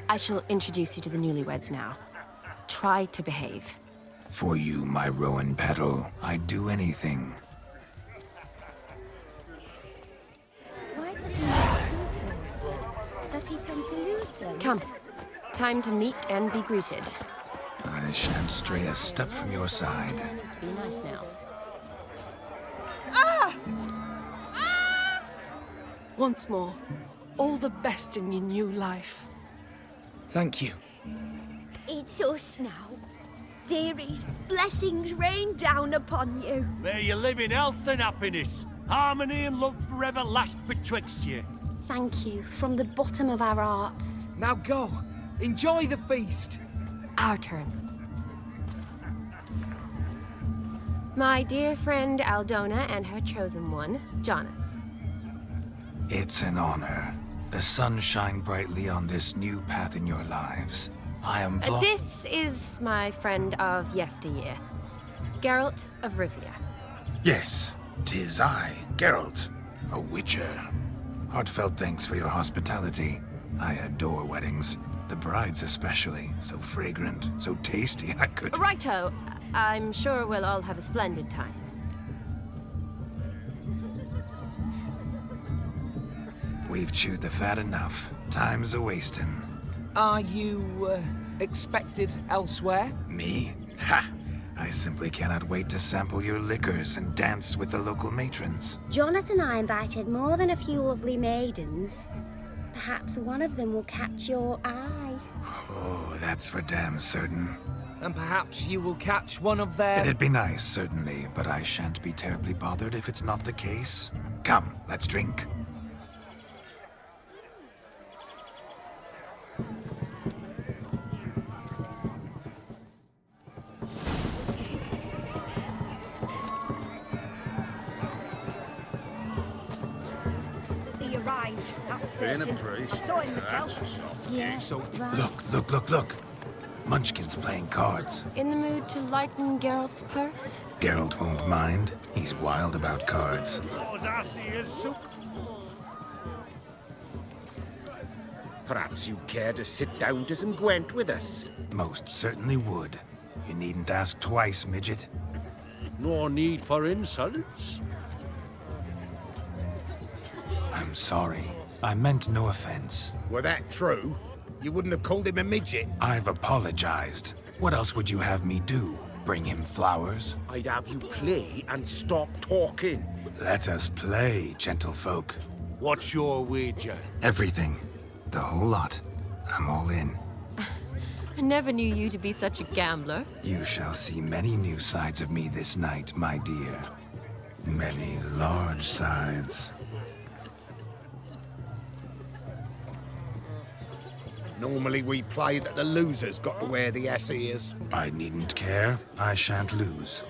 I shall introduce you to the newlyweds now. Try to behave. For you, my rowan petal, I'd do anything. Why does he have two swords? Does he tend to lose them? Come. Time to meet and be greeted. I shan't stray a step from your side. Be nice now. Once more, all the best in your new life. Thank you. It's us now. Dearies, blessings rain down upon you. May you live in health and happiness. Harmony and love forever last betwixt you. Thank you from the bottom of our hearts. Now go. Enjoy the feast. Our turn. My dear friend Aldona and her chosen one, Jonas. It's an honor. The sun shine brightly on this new path in your lives. I am This is my friend of yesteryear, Geralt of Rivia. Yes, 'tis I, Geralt, a witcher. Heartfelt thanks for your hospitality. I adore weddings. The brides especially. So fragrant, so tasty, I could... Righto. I'm sure we'll all have a splendid time. We've chewed the fat enough. Time's a-wasting. Are you, expected elsewhere? Me? Ha! I simply cannot wait to sample your liquors and dance with the local matrons. Jonas and I invited more than a few lovely maidens. Perhaps one of them will catch your eye. Oh, that's for damn certain. And perhaps you will catch one of their... It'd be nice, certainly, but I shan't be terribly bothered if it's not the case. Come, let's drink. He arrived, that's Being a certain. priest, I saw him that's myself. Yeah, right. Look. Munchkin's playing cards. In the mood to lighten Geralt's purse? Geralt won't mind. He's wild about cards. Perhaps you care to sit down to some Gwent with us? Most certainly would. You needn't ask twice, midget. No need for insults. I'm sorry. I meant no offense. Were that true, you wouldn't have called him a midget. I've apologized. What else would you have me do? Bring him flowers? I'd have you play and stop talking. Let us play, gentlefolk. What's your wager? Everything. The whole lot. I'm all in. I never knew you to be such a gambler. You shall see many new sides of me this night, my dear. Many large sides. Normally we play that the loser's got to wear the ass ears. I needn't care. I shan't lose.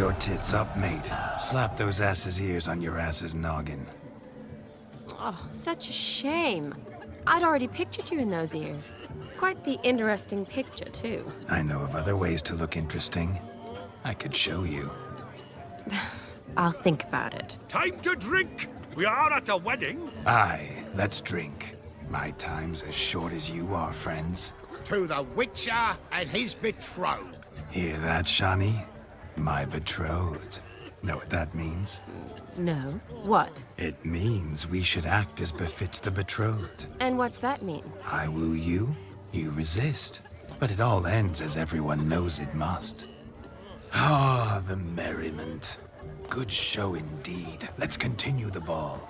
your tits up, mate. Slap those asses' ears on your ass's noggin. Oh, such a shame. I'd already pictured you in those ears. Quite the interesting picture, too. I know of other ways to look interesting. I could show you. I'll think about it. Time to drink! We are at a wedding. Aye, let's drink. My time's as short as you are, friends. To the Witcher and his betrothed. Hear that, Shawnee? My betrothed. Know what that means? No. What? It means we should act as befits the betrothed. And what's that mean? I woo you, you resist. But it all ends as everyone knows it must. Ah, the merriment. Good show indeed. Let's continue the ball.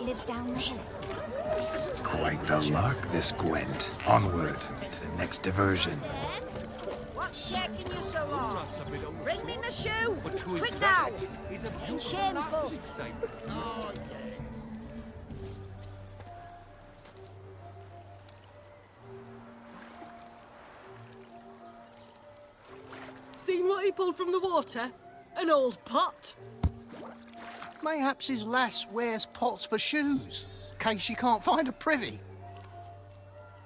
Lives down the hill. Quite the lark, this Gwent. Onward to the next diversion. What's taking you so long? Bring me my shoe! Quick now! And shameful! Seen what he pulled from the water? An old pot. Mayhaps his lass wears pots for shoes, in case she can't find a privy.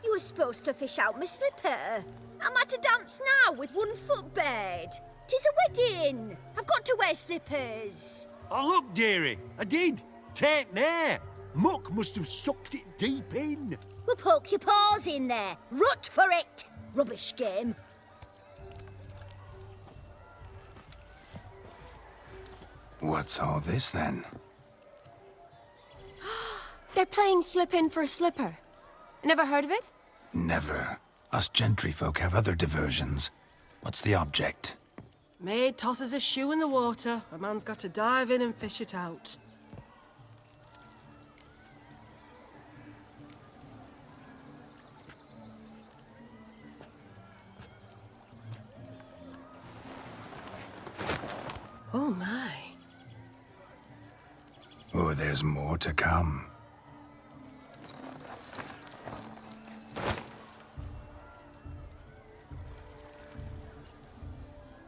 You were supposed to fish out my slipper. I'm at a dance now with one foot bared. 'Tis a wedding. I've got to wear slippers. Oh, look, dearie. I did. Tain't there. Muck must have sucked it deep in. Well, poke your paws in there. Rut for it. Rubbish game. What's all this, then? They're playing slip in for a slipper. Never heard of it? Never. Us gentry folk have other diversions. What's the object? Maid tosses a shoe in the water. A man's got to dive in and fish it out. Oh my. Oh, there's more to come.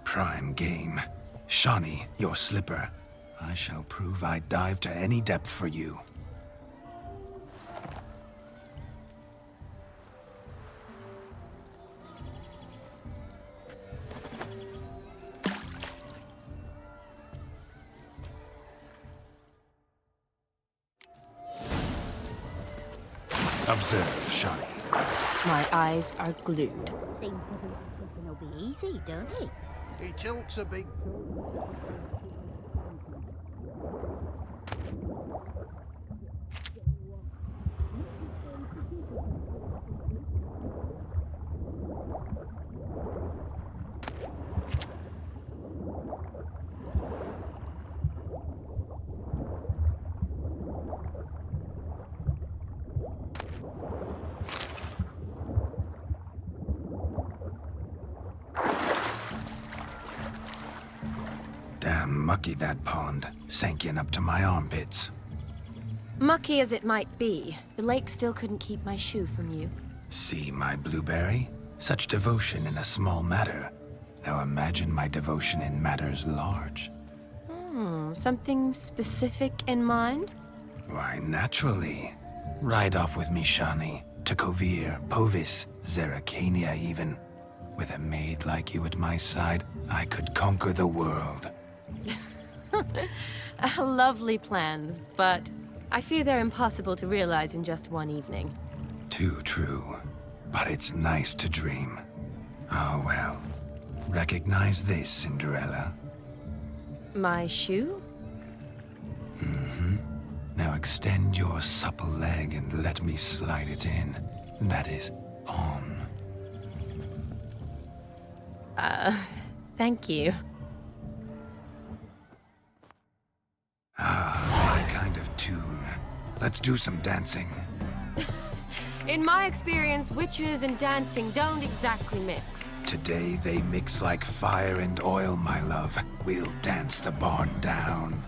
Prime game. Shawnee, your slipper. I shall prove I'd dive to any depth for you. Observe, Shawnee. My eyes are glued. Seems to be something will be easy, don't it? He tilts a big... Damn mucky, that pond. Sank in up to my armpits. Mucky as it might be, the lake still couldn't keep my shoe from you. See, my blueberry? Such devotion in a small matter. Now imagine my devotion in matters large. Something specific in mind? Why, naturally. Ride off with me, Shawnee. To Kovir, Povis, Zeracania even. With a maid like you at my side, I could conquer the world. Lovely plans, but I fear they're impossible to realize in just one evening. Too true. But it's nice to dream. Oh well. Recognize this, Cinderella. My shoe? Now extend your supple leg and let me slide it in. That is, on. Thank you. Ah, my kind of tune. Let's do some dancing. In my experience, witches and dancing don't exactly mix. Today they mix like fire and oil, my love. We'll dance the barn down.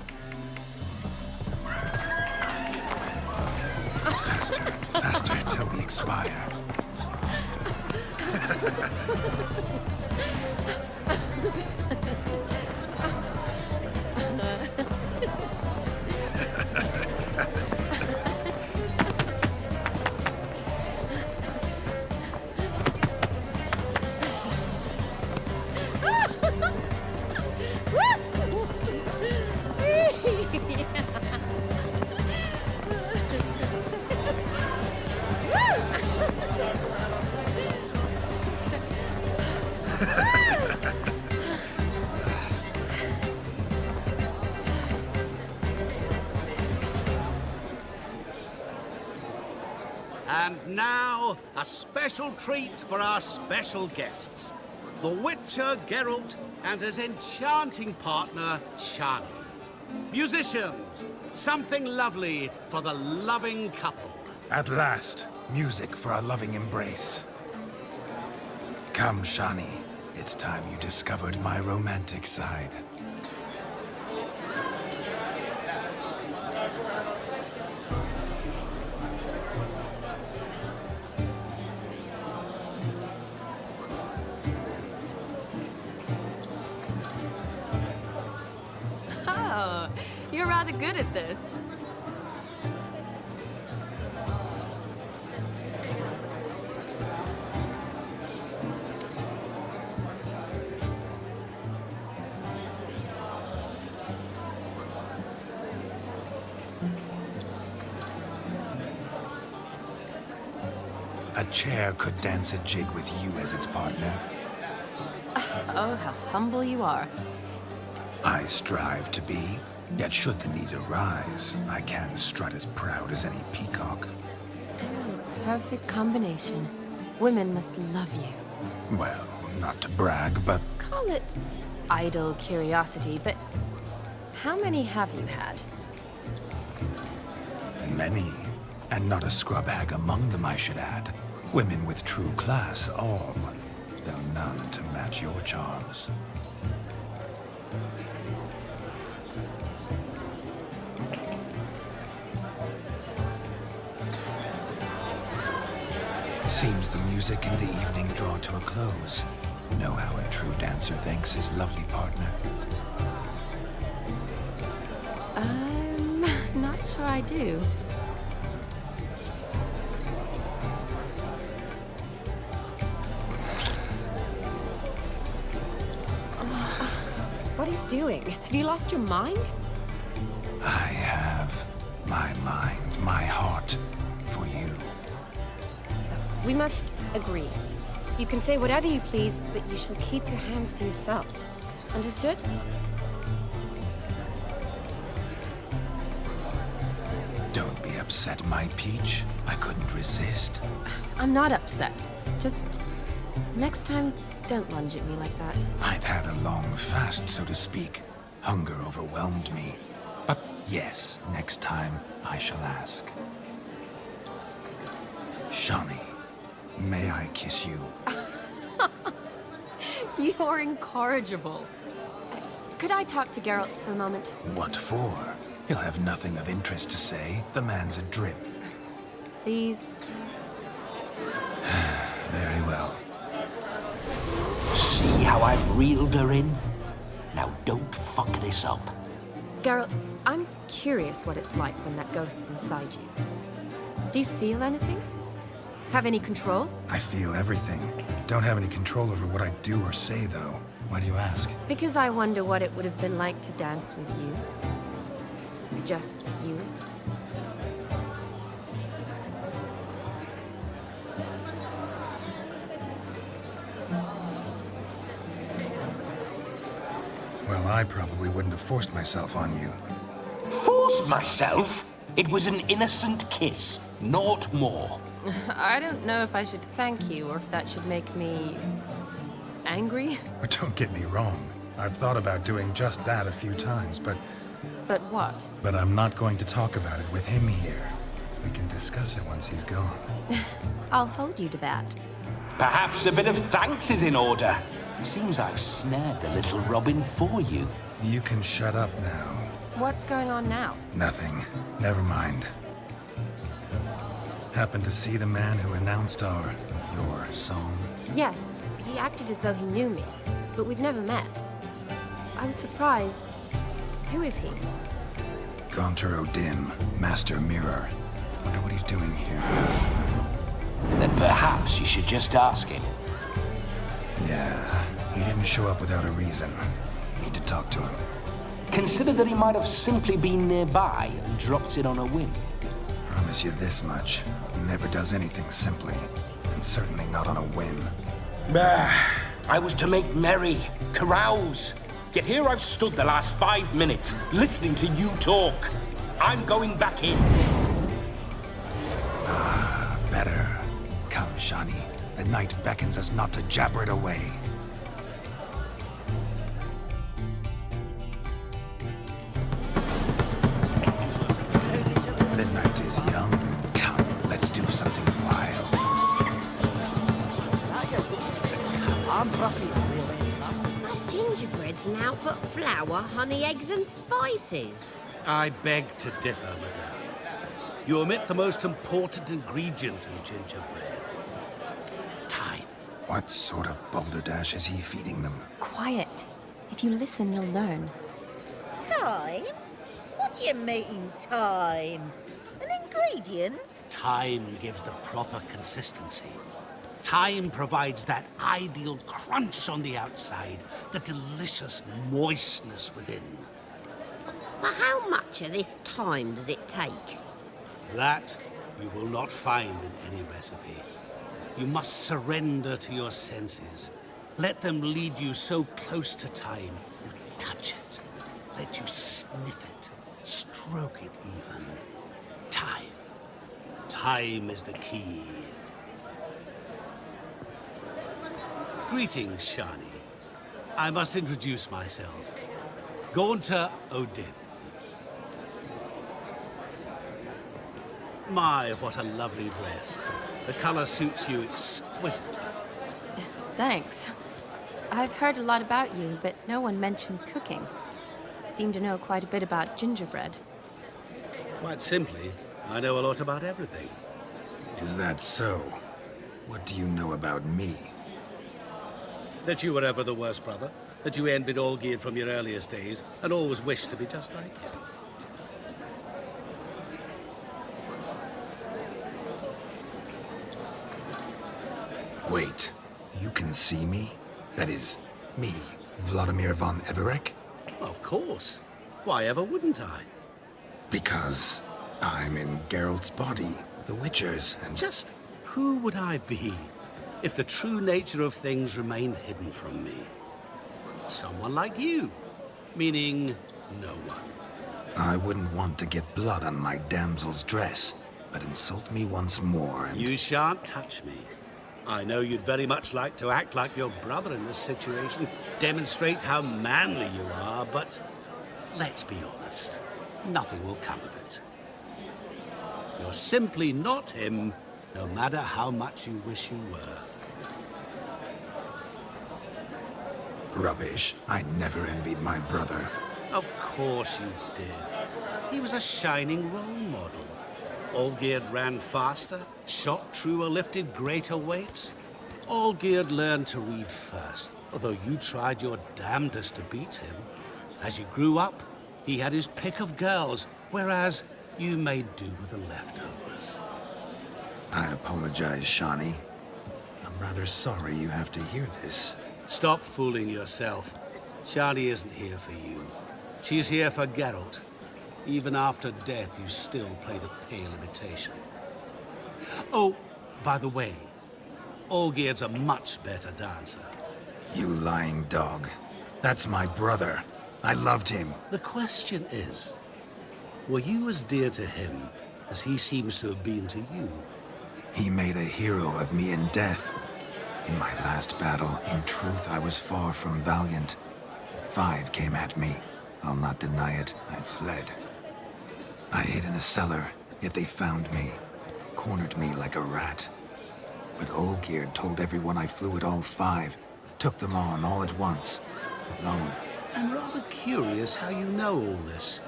Faster, faster, till we expire. And now, a special treat for our special guests. The Witcher Geralt and his enchanting partner, Shani. Musicians, something lovely for the loving couple. At last, music for our loving embrace. Come, Shani. It's time you discovered my romantic side. Oh, you're rather good at this. A chair could dance a jig with you as its partner. Oh, how humble you are. I strive to be, yet should the need arise, I can strut as proud as any peacock. Oh, perfect combination. Women must love you. Well, not to brag, but Call it idle curiosity, but how many have you had? many. And not a scrub hag among them, I should add. Women with true class, all, though none to match your charms. Seems the music and the evening draw to a close. Know how a true dancer thanks his lovely partner? I'm not sure I do. What are you doing? Have you lost your mind? I have my mind, my heart for you. We must agree. You can say whatever you please, but you shall keep your hands to yourself. Understood? Don't be upset, my peach. I couldn't resist. I'm not upset. Just next time, don't lunge at me like that. I'd had a long fast, so to speak. Hunger overwhelmed me. But yes, next time I shall ask. Shani, may I kiss you? You're incorrigible. Could I talk to Geralt for a moment? What for? He'll have nothing of interest to say. The man's adrip. Please? Very well. See how I've reeled her in? Now don't fuck this up. Geralt, I'm curious what it's like when that ghost's inside you. Do you feel anything? Have any control? I feel everything. Don't have any control over what I do or say, though. Why do you ask? Because I wonder what it would have been like to dance with you. Just you. Well, I probably wouldn't have forced myself on you. Forced myself? It was an innocent kiss, naught more. I don't know if I should thank you or if that should make me angry. But don't get me wrong. I've thought about doing just that a few times, but But what? But I'm not going to talk about it with him here. We can discuss it once he's gone. I'll hold you to that. Perhaps a bit of thanks is in order. Seems I've snared the little Robin for you. You can shut up now. What's going on now? Nothing. Never mind. Happened to see the man who announced your song? Yes, he acted as though he knew me, but we've never met. I was surprised. Who is he? Gonter O'Dim, Master Mirror. Wonder what he's doing here. Then perhaps you should just ask him. Yeah, he didn't show up without a reason. Need to talk to him. Consider that he might have simply been nearby and dropped in on a whim. Promise you this much. He never does anything simply, and certainly not on a whim. Bah! I was to make merry, carouse. Yet here I've stood the last 5 minutes, listening to you talk. I'm going back in. better. Come, Shani. The night beckons us not to jabber it away. The night is young. Come, let's do something wild. That gingerbread's now but flour, honey, eggs and spices. I beg to differ, madame. You omit the most important ingredient in gingerbread. Time. What sort of balderdash is he feeding them? Quiet. If you listen, you'll learn. Time? What do you mean, time? An ingredient? Time gives the proper consistency. Time provides that ideal crunch on the outside, the delicious moistness within. So how much of this time does it take? That you will not find in any recipe. You must surrender to your senses. Let them lead you so close to time, you touch it. Let you sniff it, stroke it even. Time. Time is the key. Greetings, Shani. I must introduce myself. Gaunter Odin. My, what a lovely dress. The color suits you exquisitely. Thanks. I've heard a lot about you, but no one mentioned cooking. Seem to know quite a bit about gingerbread. Quite simply, I know a lot about everything. Is that so? What do you know about me? That you were ever the worst brother, that you envied Olgierd from your earliest days, and always wished to be just like him. Wait, you can see me? That is, me, Vladimir von Everec? Of course. Why ever wouldn't I? Because I'm in Geralt's body, the Witcher's, and... Just who would I be if the true nature of things remained hidden from me? Someone like you, meaning no one. I wouldn't want to get blood on my damsel's dress, but insult me once more and... You shan't touch me. I know you'd very much like to act like your brother in this situation, demonstrate how manly you are, but let's be honest, nothing will come of it. You're simply not him, no matter how much you wish you were. Rubbish. I never envied my brother. Of course you did. He was a shining role model. Olgierd ran faster, shot truer, lifted greater weights. Olgierd learned to read first, although you tried your damnedest to beat him. As you grew up, he had his pick of girls, whereas you made do with the leftovers. I apologize, Shani. I'm rather sorry you have to hear this. Stop fooling yourself. Shani isn't here for you. She's here for Geralt. Even after death, you still play the pale imitation. Oh, by the way, Olgierd's a much better dancer. You lying dog. That's my brother. I loved him. The question is, were you as dear to him as he seems to have been to you? He made a hero of me in death. In my last battle, in truth, I was far from valiant. 5 came at me. I'll not deny it, I fled. I hid in a cellar, yet they found me. Cornered me like a rat. But Olgierd told everyone I flew at all 5. Took them on all at once. Alone. I'm rather curious how you know all this.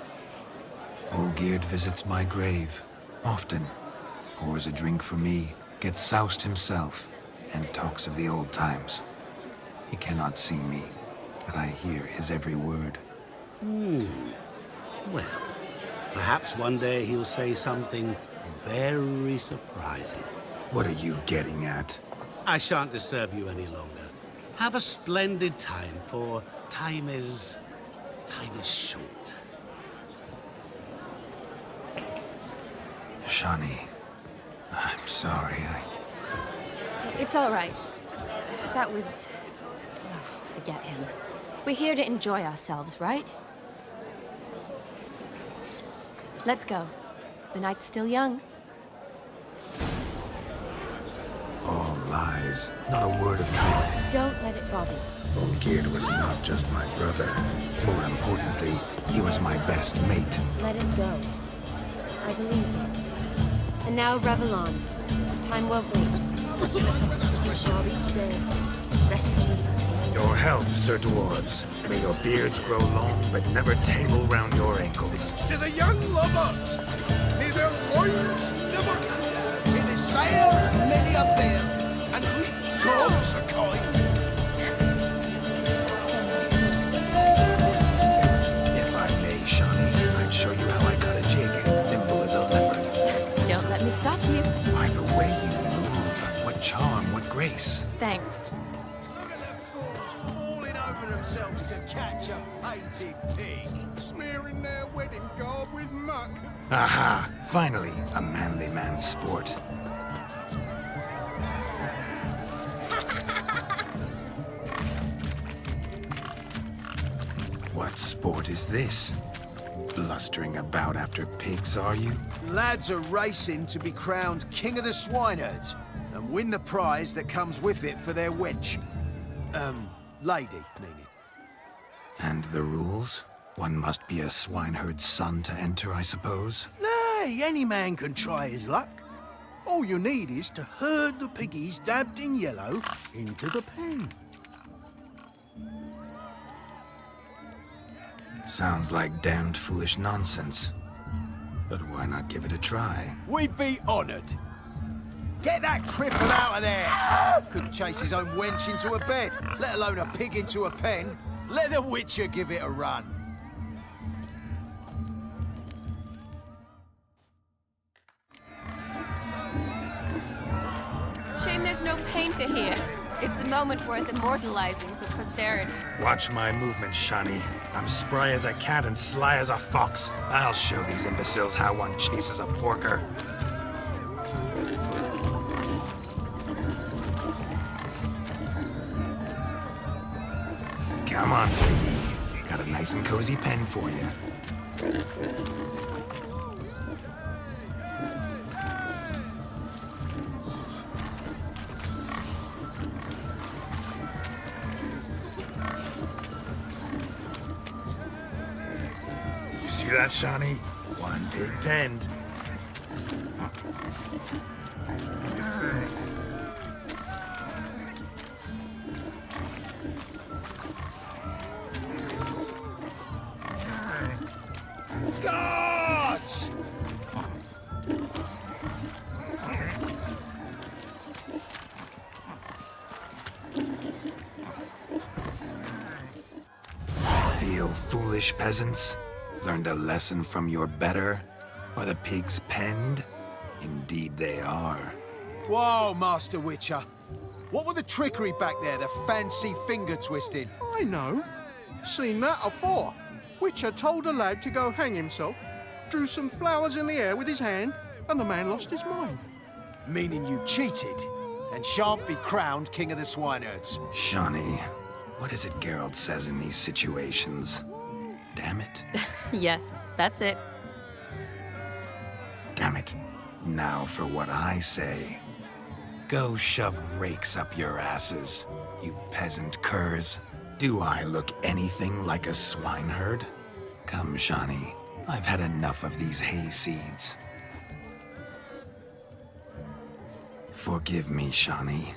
Olgierd visits my grave. Often. Pours a drink for me. Gets soused himself. And talks of the old times. He cannot see me. But I hear his every word. Well, perhaps one day he'll say something very surprising. What are you getting at? I shan't disturb you any longer. Have a splendid time, for time is short. Shani, I'm sorry, It's all right. That was... oh, forget him. We're here to enjoy ourselves, right? Let's go. The night's still young. lies, not a word of truth. Don't let it bother you. Olgierd was not just my brother. More importantly, he was my best mate. Let it go. I believe you. And now revel on. Time won't wait. Your health, Sir Dwarves. May your beards grow long, but never tangle round your ankles. To the young lovers, may their loins never cool. May they sail many a bear and reap gods a kind. If I may, Shawnee, I'd show you how I cut a jig, nimble as a leopard. Don't let me stop you. By the way you move, what charm, what grace. Thanks. Themselves to catch a painted pig, smearing their wedding garb with muck. Aha! Finally, a manly man's sport. What sport is this? Blustering about after pigs, are you? Lads are racing to be crowned King of the Swineherds and win the prize that comes with it for their wench. Lady, meaning. And the rules? One must be a swineherd's son to enter, I suppose? Nay, any man can try his luck. All you need is to herd the piggies dabbed in yellow into the pen. Sounds like damned foolish nonsense. But why not give it a try? We'd be honoured. Get that cripple out of there! Couldn't chase his own wench into a bed, let alone a pig into a pen. Let the Witcher give it a run. Shame there's no painter here. It's a moment worth immortalizing for posterity. Watch my movements, Shawnee. I'm spry as a cat and sly as a fox. I'll show these imbeciles how one chases a porker. Come on, piggy. Got a nice and cozy pen for you. You see that, Shawnee? One big penned. Gods! Feel foolish, peasants? Learned a lesson from your better? Are the pigs penned? Indeed they are. Whoa, Master Witcher. What were the trickery back there, the fancy finger twisting? I know. Seen that afore. Witcher told a lad to go hang himself, drew some flowers in the air with his hand, and the man lost his mind. Meaning you cheated and shan't be crowned King of the Swineherds. Shawnee, what is it Geralt says in these situations? Damn it. Yes, that's it. Damn it. Now for what I say. Go shove rakes up your asses, you peasant curs. Do I look anything like a swineherd? Come, Shawnee. I've had enough of these hay seeds. Forgive me, Shawnee.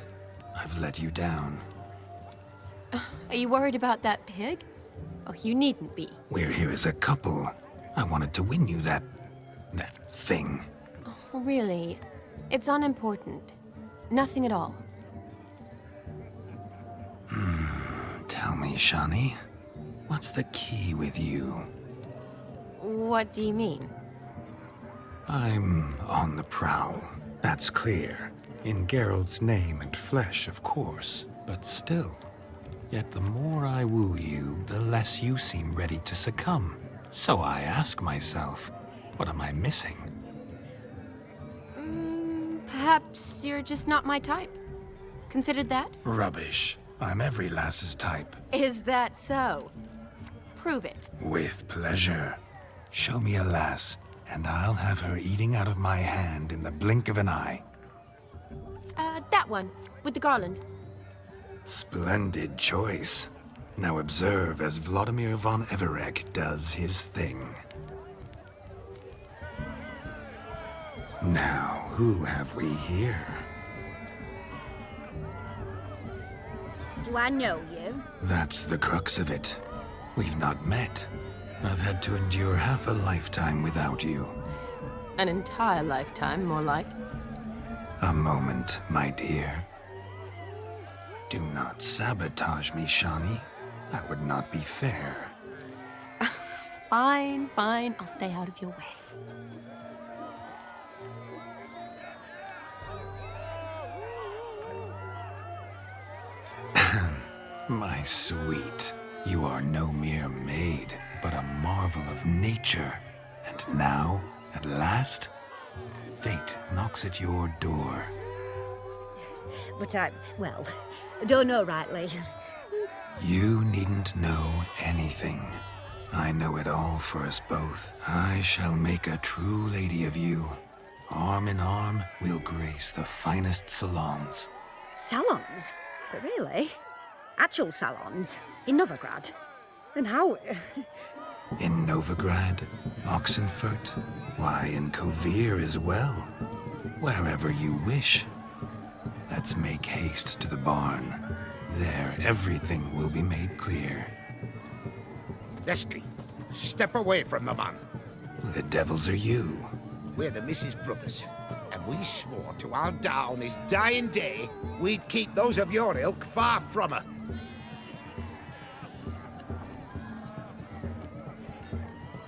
I've let you down. Are you worried about that pig? Oh, you needn't be. We're here as a couple. I wanted to win you that thing. Oh, really? It's unimportant. Nothing at all. Tell me, Shawnee, what's the key with you? What do you mean? I'm on the prowl. That's clear. In Geralt's name and flesh, of course. But still. Yet the more I woo you, the less you seem ready to succumb. So I ask myself, what am I missing? Perhaps you're just not my type. Considered that? Rubbish. I'm every lass's type. Is that so? Prove it. With pleasure. Show me a lass, and I'll have her eating out of my hand in the blink of an eye. That one, with the garland. Splendid choice. Now observe as Vladimir von Everek does his thing. Now, who have we here? Do I know you? That's the crux of it. We've not met. I've had to endure half a lifetime without you. An entire lifetime, more like. A moment, my dear. Do not sabotage me, Shani. That would not be fair. Fine, fine. I'll stay out of your way. My sweet, you are no mere maid, but a marvel of nature. And now, at last, fate knocks at your door. But well, don't know rightly. You needn't know anything. I know it all for us both. I shall make a true lady of you. Arm in arm, we'll grace the finest salons. Salons? But really? Actual salons? In Novigrad? Then how? In Novigrad, Oxenfurt, why, in Kovir as well. Wherever you wish. Let's make haste to the barn. There, everything will be made clear. Leslie, step away from the man. Who the devils are you? We're the Mrs. Brothers, and we swore to our Da on his dying day we'd keep those of your ilk far from her.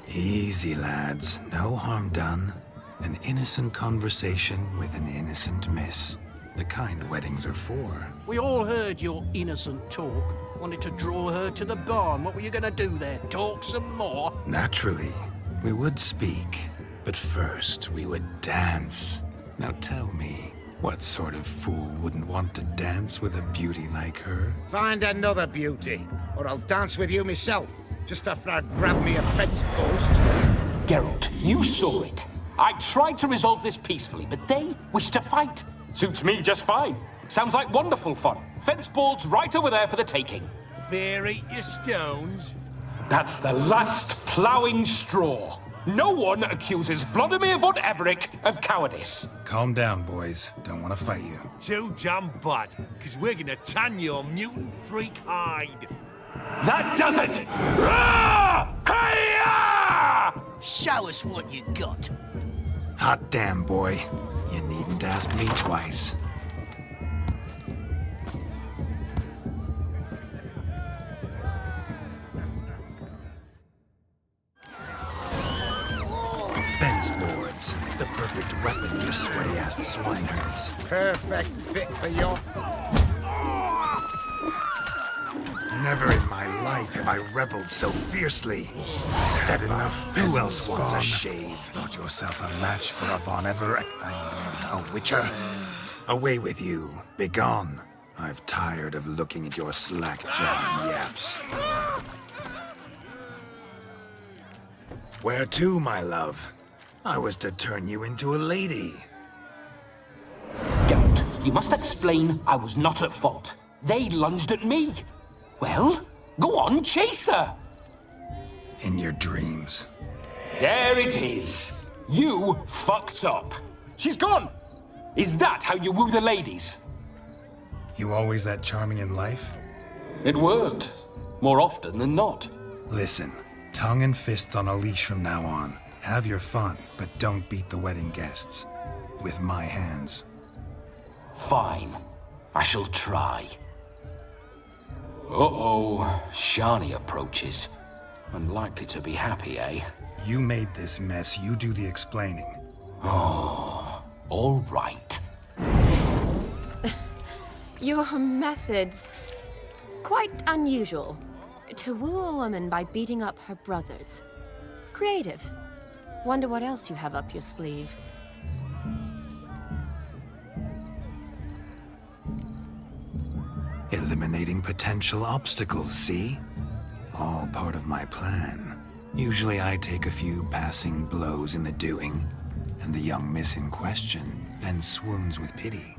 Easy, lads. No harm done. An innocent conversation with an innocent miss. The kind weddings are for. We all heard your innocent talk. Wanted to draw her to the barn. What were you gonna do there? Talk some more? Naturally, we would speak. But first, we would dance. Now tell me, what sort of fool wouldn't want to dance with a beauty like her? Find another beauty, or I'll dance with you myself, just after I grab me a fence post. Geralt, you saw it. I tried to resolve this peacefully, but they wish to fight. Suits me just fine. Sounds like wonderful fun. Fence boards right over there for the taking. Fear eat your stones. That's the last ploughing straw. No one accuses Vladimir von Everek of cowardice. Calm down, boys. Don't want to fight you. Too damn bad, because we're gonna tan your mutant freak hide. That does it! Rah! Hi-ya! Show us what you got. Hot damn, boy. You needn't ask me twice. Fence boards. The perfect weapon for sweaty-ass swineherds. Perfect fit for your... Never in my life have I reveled so fiercely. Stead enough, who else wants a shave? Thought yourself a match for a Von Everek, a witcher? Away with you. Begone. I've tired of looking at your slack-jawed yaps. Where to, my love? I was to turn you into a lady. Geralt, you must explain I was not at fault. They lunged at me. Well, go on, chase her. In your dreams. There it is. You fucked up. She's gone. Is that how you woo the ladies? You always that charming in life? It worked. More often than not. Listen, tongue and fists on a leash from now on. Have your fun, but don't beat the wedding guests. With my hands. Fine. I shall try. Uh-oh. Shani approaches. Unlikely to be happy, eh? You made this mess. You do the explaining. Oh, all right. Your methods... quite unusual. To woo a woman by beating up her brothers. Creative. Wonder what else you have up your sleeve. Eliminating potential obstacles, see? All part of my plan. Usually I take a few passing blows in the doing, and the young miss in question then swoons with pity.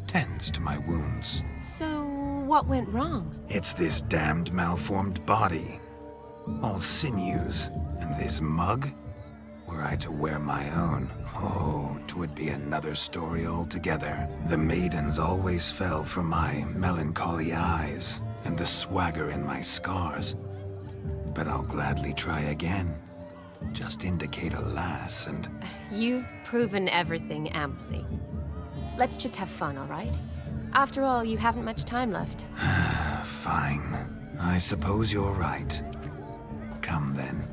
tends to my wounds. So, what went wrong? It's this damned malformed body. All sinews. And this mug? Were I to wear my own, oh, 'twould be another story altogether. The maidens always fell for my melancholy eyes and the swagger in my scars. But I'll gladly try again. Just indicate a lass and... You've proven everything amply. Let's just have fun, all right? After all, you haven't much time left. Fine. I suppose you're right. Come then.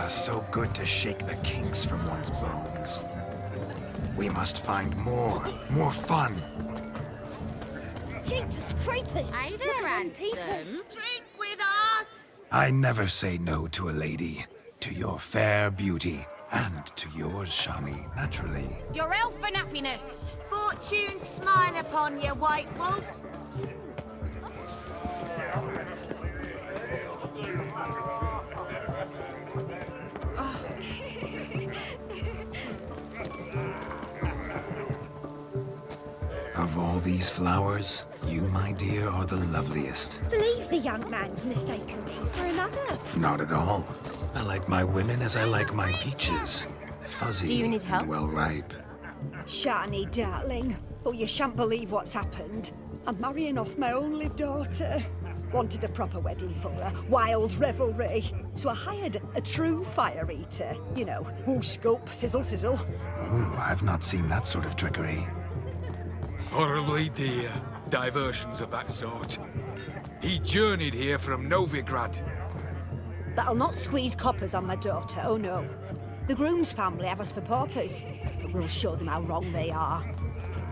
So good to shake the kinks from one's bones. We must find more fun. Jeepers creepers! Hey Look there, at them handsome. peepers. Drink with us! I never say no to a lady. To your fair beauty. And to yours, Shani, naturally. Your elfin happiness! Fortune smile upon you, White Wolf. Of all these flowers, you, my dear, are the loveliest. Believe the young man's mistaken me for another. Not at all. I like my women as I like my peaches. Fuzzy Do you need help? and well ripe. Shani, darling. Oh, you shan't believe what's happened. I'm marrying off my only daughter. Wanted a proper wedding for her, wild revelry. So I hired a true fire eater. You know, woo scope, sizzle, sizzle. Ooh, I've not seen that sort of trickery. Horribly dear diversions of that sort. He journeyed here from Novigrad. But I'll not squeeze coppers on my daughter, oh no. The groom's family have us for paupers, but we'll show them how wrong they are.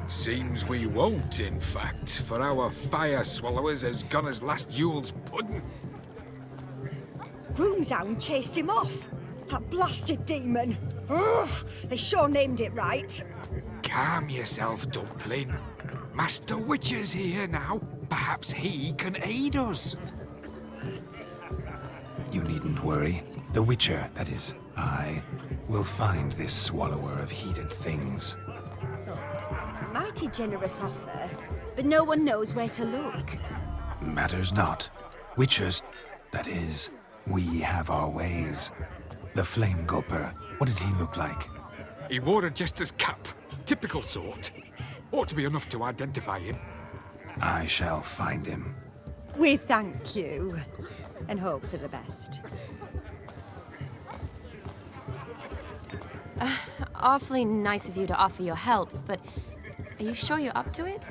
Seems we won't, in fact, for our fire swallowers has gone as last Yule's pudding. Groom's hound chased him off. That blasted demon. Ugh, they sure named it right. Calm yourself, Dumpling. Master Witcher's here now. Perhaps he can aid us. You needn't worry. The Witcher, that is, I, will find this swallower of heated things. Mighty generous offer, but no one knows where to look. Matters not. Witchers, that is, we have our ways. The Flame Gulper, what did he look like? He wore a jester's cap. Typical sort. Ought to be enough to identify him. I shall find him. We thank you, and hope for the best. Awfully nice of you to offer your help, but are you sure you're up to it?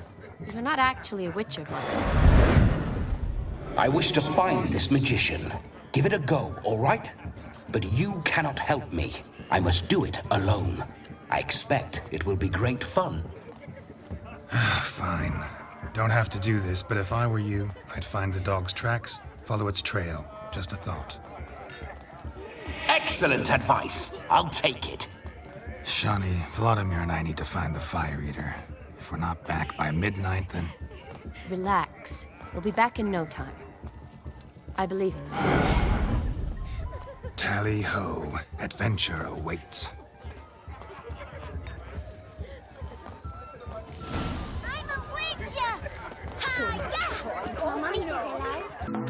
You're not actually a witcher, Vlad. I wish to find this magician. Give it a go, all right? But you cannot help me. I must do it alone. I expect it will be great fun. Fine. Don't have to do this, but if I were you, I'd find the dog's tracks, follow its trail. Just a thought. Excellent advice. I'll take it. Shani, Vladimir and I need to find the fire eater. If we're not back by midnight, then... Relax. We'll be back in no time. I believe in you. Tally-ho. Adventure awaits. I'm a witcher! So much corn. Mummy says hello.